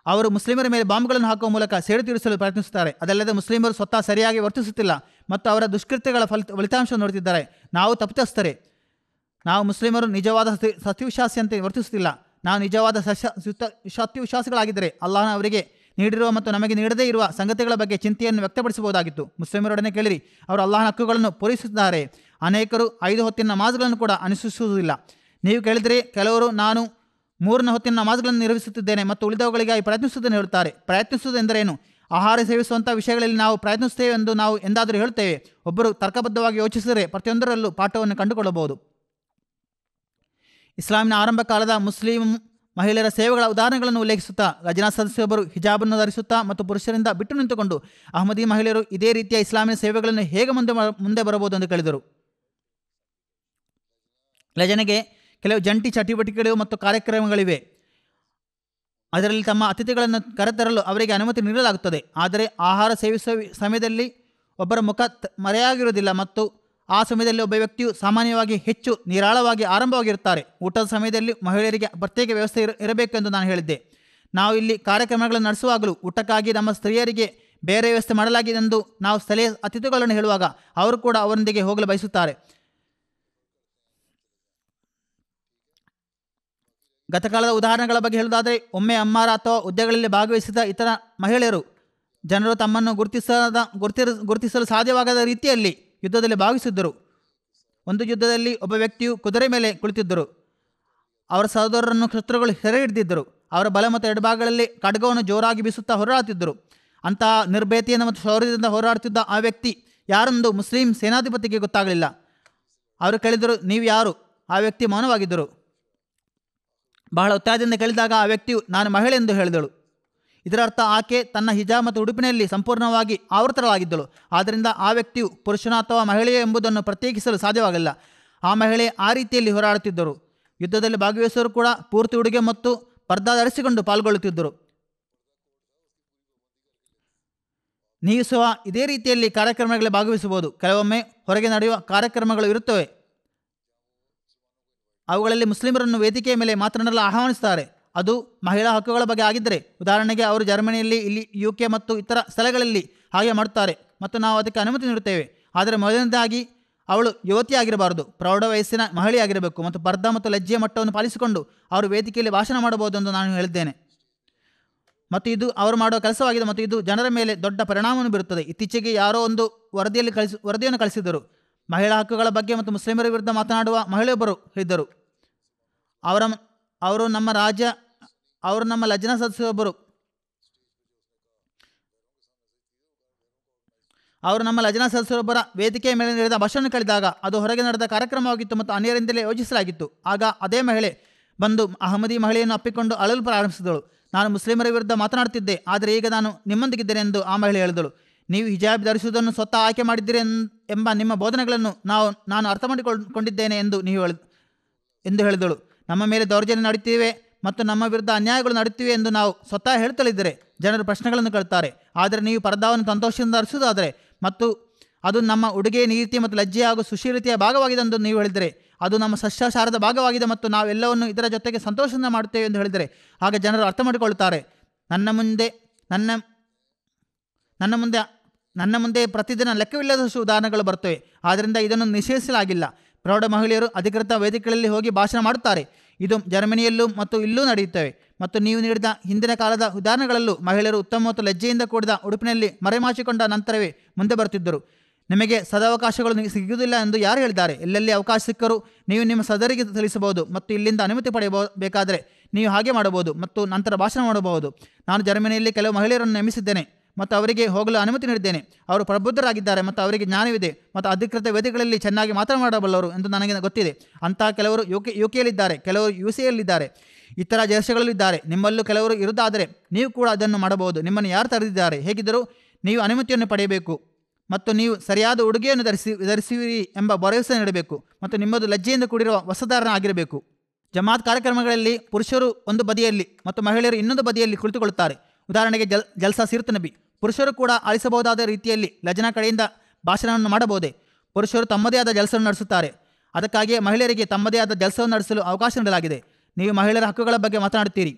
ಅವರು ಮುಸ್ಲಿಮರ ಮೇಲೆ ಬಾಂಬ್ಗಳನ್ನು ಹಾಕುವ ಮೂಲಕ ಸೇಡು ತೀರಿಸಲು ಪ್ರಯತ್ನಿಸುತ್ತಾರೆ. ಅದಲ್ಲದೆ ಮುಸ್ಲಿಮರು ಸ್ವತಃ ಸರಿಯಾಗಿ ವರ್ತಿಸುತ್ತಿಲ್ಲ ಮತ್ತು ಅವರ ದುಷ್ಕೃತ್ಯಗಳ ಫಲಿತಾಂಶ ನೋಡುತ್ತಿದ್ದಾರೆ. ನಾವು ತಪ್ಪಿತಸ್ಥರೇ. ನಾವು ಮುಸ್ಲಿಮರು ನಿಜವಾದ ಸತ್ಯವಿಶ್ವಾಸಿಯಂತೆ ವರ್ತಿಸುತ್ತಿಲ್ಲ. ನಾವು ನಿಜವಾದ ಸತ್ಯವಿಶ್ವಾಸಿಗಳಾಗಿದ್ದರೆ ಅಲ್ಲಾಹನ ಅವರಿಗೆ ನೀಡಿರುವ ಮತ್ತು ನಮಗೆ ನೀಡದೇ ಇರುವ ಸಂಗತಿಗಳ ಬಗ್ಗೆ ಚಿಂತೆಯನ್ನು ವ್ಯಕ್ತಪಡಿಸಬಹುದಾಗಿತ್ತು. ಮುಸ್ಲಿಮರೊಡನೆ ಕೇಳಿರಿ, ಅವರು ಅಲ್ಲಾಹನ ಹಕ್ಕುಗಳನ್ನು ಪೂರೈಸುತ್ತಿದ್ದಾರೆ. ಅನೇಕರು 5 ಹೊತ್ತಿನ ನಮಾಜ್ಗಳನ್ನು ಕೂಡ ಅನುಸರಿಸುವುದಿಲ್ಲ. ನೀವು ಕೇಳಿದರೆ ಕೆಲವರು ನಾನು 3ನೇ ಹೊತ್ತಿನ ನಮಾಜ್ಗಳನ್ನು ನಿರ್ವಹಿಸುತ್ತಿದ್ದೇನೆ ಮತ್ತು ಉಳಿದವುಗಳಿಗಾಗಿ ಪ್ರಯತ್ನಿಸುವುದನ್ನು ಹೇಳುತ್ತಾರೆ. ಪ್ರಯತ್ನಿಸುವುದೆಂದರೇನು? ಆಹಾರ ಸೇವಿಸುವಂಥ ವಿಷಯಗಳಲ್ಲಿ ನಾವು ಪ್ರಯತ್ನಿಸುತ್ತೇವೆ ಎಂದು ನಾವು ಎಂದಾದರೂ ಹೇಳುತ್ತೇವೆ. ಒಬ್ಬರು ತರ್ಕಬದ್ಧವಾಗಿ ಯೋಚಿಸಿದರೆ ಪ್ರತಿಯೊಂದರಲ್ಲೂ ಪಾಠವನ್ನು ಕಂಡುಕೊಳ್ಳಬಹುದು. ಇಸ್ಲಾಮಿನ ಆರಂಭ ಕಾಲದ ಮುಸ್ಲಿಂ ಮಹಿಳೆಯರ ಸೇವೆಗಳ ಉದಾಹರಣೆಗಳನ್ನು ಉಲ್ಲೇಖಿಸುತ್ತಾ ರಜನಾ ಸದಸ್ಯೊಬ್ಬರು ಹಿಜಾಬನ್ನು ಧರಿಸುತ್ತಾ ಮತ್ತು ಪುರುಷರಿಂದ ಬಿಟ್ಟು ನಿಂತುಕೊಂಡು ಅಹಮದಿ ಮಹಿಳೆಯರು ಇದೇ ರೀತಿಯ ಇಸ್ಲಾಮಿನ ಸೇವೆಗಳನ್ನು ಹೇಗೆ ಮುಂದೆ ಬರಬಹುದು ಎಂದು ಕೇಳಿದರು. ಲಜನೆಗೆ ಕೆಲವು ಜಂಟಿ ಚಟುವಟಿಕೆಗಳು ಮತ್ತು ಕಾರ್ಯಕ್ರಮಗಳಿವೆ. ಅದರಲ್ಲಿ ತಮ್ಮ ಅತಿಥಿಗಳನ್ನು ಕರೆತರಲು ಅವರಿಗೆ ಅನುಮತಿ ನೀಡಲಾಗುತ್ತದೆ. ಆದರೆ ಆಹಾರ ಸೇವಿಸುವ ಸಮಯದಲ್ಲಿ ಒಬ್ಬರ ಮುಖ ಮರೆಯಾಗಿರುವುದಿಲ್ಲ ಮತ್ತು ಆ ಸಮಯದಲ್ಲಿ ಒಬ್ಬ ವ್ಯಕ್ತಿಯು ಸಾಮಾನ್ಯವಾಗಿ ಹೆಚ್ಚು ನಿರಾಳವಾಗಿ ಆರಂಭವಾಗಿರುತ್ತಾರೆ. ಊಟದ ಸಮಯದಲ್ಲಿ ಮಹಿಳೆಯರಿಗೆ ಪ್ರತ್ಯೇಕ ವ್ಯವಸ್ಥೆ ಇರಬೇಕು ಎಂದು ನಾನು ಹೇಳಿದ್ದೆ. ನಾವು ಇಲ್ಲಿ ಕಾರ್ಯಕ್ರಮಗಳನ್ನು ನಡೆಸುವಾಗಲೂ ಊಟಕ್ಕಾಗಿ ನಮ್ಮ ಸ್ತ್ರೀಯರಿಗೆ ಬೇರೆ ವ್ಯವಸ್ಥೆ ಮಾಡಲಾಗಿದೆ ಎಂದು ನಾವು ಸ್ಥಳೀಯ ಅತಿಥಿಗಳನ್ನು ಹೇಳುವಾಗ ಅವರು ಕೂಡ ಅವರೊಂದಿಗೆ ಹೋಗಲು ಬಯಸುತ್ತಾರೆ. ಗತಕಾಲದ ಉದಾಹರಣೆಗಳ ಬಗ್ಗೆ ಹೇಳುವುದಾದರೆ, ಒಮ್ಮೆ ಅಮ್ಮಾರ ಅಥವಾ ಹುದ್ದೆಗಳಲ್ಲಿ ಭಾಗವಹಿಸಿದ ಇತರ ಮಹಿಳೆಯರು ಜನರು ತಮ್ಮನ್ನು ಗುರುತಿಸಲು ಸಾಧ್ಯವಾಗದ ರೀತಿಯಲ್ಲಿ ಯುದ್ಧದಲ್ಲಿ ಭಾಗವಹಿಸಿದ್ದರು. ಒಂದು ಯುದ್ಧದಲ್ಲಿ ಒಬ್ಬ ವ್ಯಕ್ತಿಯು ಕುದುರೆ ಮೇಲೆ ಕುಳಿತಿದ್ದರು. ಅವರ ಸಹೋದರರನ್ನು ಶತ್ರುಗಳು ಸೆರೆ ಹಿಡಿದಿದ್ದರು. ಅವರ ಬಲ ಮತ್ತು ಎಡಭಾಗಗಳಲ್ಲಿ ಖಡ್ಗವನ್ನು ಜೋರಾಗಿ ಬೀಸುತ್ತಾ ಹೋರಾಡುತ್ತಿದ್ದರು. ಅಂತಹ ನಿರ್ಭಯತೆಯಿಂದ ಮತ್ತು ಶೌರ್ಯದಿಂದ ಹೋರಾಡುತ್ತಿದ್ದ ಆ ವ್ಯಕ್ತಿ ಯಾರೆಂದು ಮುಸ್ಲಿಂ ಸೇನಾಧಿಪತಿಗೆ ಗೊತ್ತಾಗಲಿಲ್ಲ. ಅವರು ಕೇಳಿದರು, ನೀವು ಯಾರು? ಆ ವ್ಯಕ್ತಿ ಮೌನವಾಗಿದ್ದರು. ಬಹಳ ಉತ್ಸಾಹದಿಂದ ಕೇಳಿದಾಗ ಆ ವ್ಯಕ್ತಿಯು ನಾನು ಮಹಿಳೆ ಎಂದು ಹೇಳಿದಳು. ಇದರರ್ಥ ಆಕೆ ತನ್ನ ಹಿಜಾಬ್ ಮತ್ತು ಉಡುಪಿನಲ್ಲಿ ಸಂಪೂರ್ಣವಾಗಿ ಆವೃತರಾಗಿದ್ದಳು. ಆದ್ದರಿಂದ ಆ ವ್ಯಕ್ತಿಯು ಪುರುಷನ ಅಥವಾ ಮಹಿಳೆಯ ಎಂಬುದನ್ನು ಪ್ರತ್ಯೇಕಿಸಲು ಸಾಧ್ಯವಾಗಿಲ್ಲ. ಆ ಮಹಿಳೆ ಆ ರೀತಿಯಲ್ಲಿ ಹೋರಾಡುತ್ತಿದ್ದರು. ಯುದ್ಧದಲ್ಲಿ ಭಾಗವಹಿಸುವವರು ಕೂಡ ಪೂರ್ತಿ ಉಡುಗೆ ಮತ್ತು ಪರ್ದಾ ಧರಿಸಿಕೊಂಡು ಪಾಲ್ಗೊಳ್ಳುತ್ತಿದ್ದರು. ನೀವು ಸಹ ಇದೇ ರೀತಿಯಲ್ಲಿ ಕಾರ್ಯಕ್ರಮಗಳಲ್ಲಿ ಭಾಗವಹಿಸಬಹುದು. ಕೆಲವೊಮ್ಮೆ ಹೊರಗೆ ನಡೆಯುವ ಕಾರ್ಯಕ್ರಮಗಳು ಇರುತ್ತವೆ. ಅವುಗಳಲ್ಲಿ ಮುಸ್ಲಿಮರನ್ನು ವೇದಿಕೆಯ ಮೇಲೆ ಮಾತನಾಡಲು ಆಹ್ವಾನಿಸುತ್ತಾರೆ. ಅದು ಮಹಿಳಾ ಹಕ್ಕುಗಳ ಬಗ್ಗೆ ಆಗಿದ್ದರೆ, ಉದಾಹರಣೆಗೆ ಅವರು ಜರ್ಮನಿಯಲ್ಲಿ, ಇಲ್ಲಿ UK ಮತ್ತು ಇತರ ಸ್ಥಳಗಳಲ್ಲಿ ಹಾಗೆ ಮಾಡುತ್ತಾರೆ ಮತ್ತು ನಾವು ಅದಕ್ಕೆ ಅನುಮತಿ ನೀಡುತ್ತೇವೆ. ಆದರೆ ಮೊದಲನೇದಾಗಿ ಅವಳು ಯುವತಿಯಾಗಿರಬಾರದು, ಪ್ರೌಢ ವಯಸ್ಸಿನ ಮಹಿಳೆಯಾಗಿರಬೇಕು ಮತ್ತು ಪರ್ದಾ ಮತ್ತು ಲಜ್ಜೆಯ ಮಟ್ಟವನ್ನು ಪಾಲಿಸಿಕೊಂಡು ಅವರು ವೇದಿಕೆಯಲ್ಲಿ ಭಾಷಣ ಮಾಡಬಹುದು ಎಂದು ನಾನು ಹೇಳಿದ್ದೇನೆ. ಮತ್ತು ಇದು ಅವರು ಮಾಡುವ ಕೆಲಸವಾಗಿದೆ ಮತ್ತು ಇದು ಜನರ ಮೇಲೆ ದೊಡ್ಡ ಪರಿಣಾಮವನ್ನು ಬೀರುತ್ತದೆ. ಇತ್ತೀಚೆಗೆ ಯಾರೋ ಒಂದು ವರದಿಯನ್ನು ಕಳಿಸಿದರು. ಮಹಿಳಾ ಹಕ್ಕುಗಳ ಬಗ್ಗೆ ಮತ್ತು ಮುಸ್ಲಿಮರ ವಿರುದ್ಧ ಮಾತನಾಡುವ ಮಹಿಳೆಯೊಬ್ಬರು ಹೇಳಿದ್ದರು, ಅವರು ನಮ್ಮ ಲಜ್ನಾ ಸದಸ್ಯರೊಬ್ಬರು ವೇದಿಕೆಯ ಮೇಲೆ ನಡೆದ ಭಾಷಣ ಕೇಳಿದಾಗ ಅದು ಹೊರಗೆ ನಡೆದ ಕಾರ್ಯಕ್ರಮವಾಗಿತ್ತು ಮತ್ತು ಅನ್ಯರಿಂದಲೇ ಯೋಜಿಸಲಾಗಿತ್ತು. ಆಗ ಅದೇ ಮಹಿಳೆ ಬಂದು ಅಹಮದಿ ಮಹಿಳೆಯನ್ನು ಅಪ್ಪಿಕೊಂಡು ಅಳಲು ಪ್ರಾರಂಭಿಸಿದಳು. ನಾನು ಮುಸ್ಲಿಮರ ವಿರುದ್ಧ ಮಾತನಾಡುತ್ತಿದ್ದೆ, ಆದರೆ ಈಗ ನಾನು ನಿಮ್ಮೊಂದಿಗಿದ್ದೇನೆ ಎಂದು ಆ ಮಹಿಳೆ ಹೇಳಿದಳು. ನೀವು ಹಿಜಾಬ್ ಧರಿಸುವುದನ್ನು ಸ್ವತಃ ಆಯ್ಕೆ ಮಾಡಿದ್ದೀರಿ ಎಂಬ ನಿಮ್ಮ ಬೋಧನೆಗಳನ್ನು ನಾನು ಅರ್ಥ ಮಾಡಿಕೊಂಡಿದ್ದೇನೆ ಎಂದು ಹೇಳಿದಳು. ನಮ್ಮ ಮೇಲೆ ದೌರ್ಜನ್ಯ ನಡೆಯುತ್ತಿವೆ ಮತ್ತು ನಮ್ಮ ವಿರುದ್ಧ ಅನ್ಯಾಯಗಳು ನಡೆಯುತ್ತಿವೆ ಎಂದು ನಾವು ಸ್ವತಃ ಹೇಳ್ತಲಿದ್ದರೆ ಜನರು ಪ್ರಶ್ನೆಗಳನ್ನು ಕೇಳುತ್ತಾರೆ. ಆದರೆ ನೀವು ಪರ್ದಾವನ್ನು ಸಂತೋಷದಿಂದ ಧರಿಸುವುದಾದರೆ ಮತ್ತು ಅದು ನಮ್ಮ ಉಡುಗೆ ನೀತಿ ಮತ್ತು ಲಜ್ಜೆ ಹಾಗೂ ಸುಶೀಲತೆಯ ಭಾಗವಾಗಿದೆ ಎಂದು ನೀವು ಹೇಳಿದರೆ, ಅದು ನಮ್ಮ ಸಸ್ಯಾಚಾರದ ಭಾಗವಾಗಿದೆ ಮತ್ತು ನಾವೆಲ್ಲವನ್ನು ಇದರ ಜೊತೆಗೆ ಸಂತೋಷದಿಂದ ಮಾಡುತ್ತೇವೆ ಎಂದು ಹೇಳಿದರೆ, ಆಗ ಜನರು ಅರ್ಥ ಮಾಡಿಕೊಳ್ಳುತ್ತಾರೆ. ನನ್ನ ಮುಂದೆ ಪ್ರತಿದಿನ ಲೆಕ್ಕವಿಲ್ಲದಷ್ಟು ಉದಾಹರಣೆಗಳು ಬರುತ್ತವೆ. ಆದ್ದರಿಂದ ಇದನ್ನು ನಿಷೇಧಿಸಲಾಗಿಲ್ಲ. ಪ್ರೌಢ ಮಹಿಳೆಯರು ಅಧಿಕೃತ ವೇದಿಕೆಗಳಲ್ಲಿ ಹೋಗಿ ಭಾಷಣ ಮಾಡುತ್ತಾರೆ. ಇದು ಜರ್ಮನಿಯಲ್ಲೂ ಮತ್ತು ಇಲ್ಲೂ ನಡೆಯುತ್ತವೆ. ಮತ್ತು ನೀವು ನೀಡಿದ ಹಿಂದಿನ ಕಾಲದ ಉದಾಹರಣೆಗಳಲ್ಲೂ ಮಹಿಳೆಯರು ಉತ್ತಮ ಮತ್ತು ಲಜ್ಜೆಯಿಂದ ಕೂಡಿದ ಉಡುಪಿನಲ್ಲಿ ಮರೆಮಾಚಿಕೊಂಡ ನಂತರವೇ ಮುಂದೆ ಬರುತ್ತಿದ್ದರು. ನಿಮಗೆ ಸದಾವಕಾಶಗಳು ಸಿಗುವುದಿಲ್ಲ ಎಂದು ಯಾರು ಹೇಳಿದ್ದಾರೆ? ಎಲ್ಲೆಲ್ಲಿ ಅವಕಾಶ ಸಿಕ್ಕರೂ ನೀವು ನಿಮ್ಮ ಸದರಿಗೆ ಸಲ್ಲಿಸಬಹುದು ಮತ್ತು ಇಲ್ಲಿಂದ ಅನುಮತಿ ಪಡೆಯಬೇಕಾದರೆ ನೀವು ಹಾಗೆ ಮಾಡಬಹುದು ಮತ್ತು ನಂತರ ಭಾಷಣ ಮಾಡಬಹುದು. ನಾನು ಜರ್ಮನಿಯಲ್ಲಿ ಕೆಲವು ಮಹಿಳೆಯರನ್ನು ನೇಮಿಸಿದ್ದೇನೆ ಮತ್ತು ಅವರಿಗೆ ಹೋಗಲು ಅನುಮತಿ ನೀಡಿದ್ದೇನೆ. ಅವರು ಪ್ರಬುದ್ಧರಾಗಿದ್ದಾರೆ ಮತ್ತು ಅವರಿಗೆ ಜ್ಞಾನವಿದೆ ಮತ್ತು ಅಧಿಕೃತ ವೇದಿಕೆಗಳಲ್ಲಿ ಚೆನ್ನಾಗಿ ಮಾತನಾಡಬಲ್ಲವರು ಎಂದು ನನಗೆ ಗೊತ್ತಿದೆ. ಅಂತಹ ಕೆಲವರು UKಯಲ್ಲಿದ್ದಾರೆ, ಕೆಲವರು UCಯಲ್ಲಿದ್ದಾರೆ, ಇತರ ದೇಶಗಳಲ್ಲಿದ್ದಾರೆ. ನಿಮ್ಮಲ್ಲೂ ಕೆಲವರು ಇರುವುದಾದರೆ ನೀವು ಕೂಡ ಅದನ್ನು ಮಾಡಬಹುದು. ನಿಮ್ಮನ್ನು ಯಾರು ತಡೆದಿದ್ದಾರೆ? ಹೇಗಿದ್ದರೂ ನೀವು ಅನುಮತಿಯನ್ನು ಪಡೆಯಬೇಕು ಮತ್ತು ನೀವು ಸರಿಯಾದ ಉಡುಗೆಯನ್ನು ಧರಿಸುವಿರಿ ಎಂಬ ಭರವಸೆ ನೀಡಬೇಕು ಮತ್ತು ನಿಮ್ಮದು ಲಜ್ಜೆಯಿಂದ ಕೂಡಿರುವ ವಸ್ತ್ರಧಾರಣ ಆಗಿರಬೇಕು. ಜಮಾತ್ ಕಾರ್ಯಕ್ರಮಗಳಲ್ಲಿ ಪುರುಷರು ಒಂದು ಬದಿಯಲ್ಲಿ ಮತ್ತು ಮಹಿಳೆಯರು ಇನ್ನೊಂದು ಬದಿಯಲ್ಲಿ ಕುಳಿತುಕೊಳ್ಳುತ್ತಾರೆ. ಉದಾಹರಣೆಗೆ ಜಲ್ಸಾ ಸೀರತ್ ನಬಿ. ಪುರುಷರು ಕೂಡ ಆಲಿಸಬಹುದಾದ ರೀತಿಯಲ್ಲಿ ಲಜ್ನಾ ಕಡೆಯಿಂದ ಭಾಷಣವನ್ನು ಮಾಡಬಹುದೇ? ಪುರುಷರು ತಮ್ಮದೇ ಆದ ಜಲ್ಸವನ್ನು ನಡೆಸುತ್ತಾರೆ. ಅದಕ್ಕಾಗಿ ಮಹಿಳೆಯರಿಗೆ ತಮ್ಮದೇ ಆದ ಜಲ್ಸವನ್ನು ನಡೆಸಲು ಅವಕಾಶ ನೀಡಲಾಗಿದೆ. ನೀವು ಮಹಿಳೆಯರ ಹಕ್ಕುಗಳ ಬಗ್ಗೆ ಮಾತನಾಡುತ್ತೀರಿ.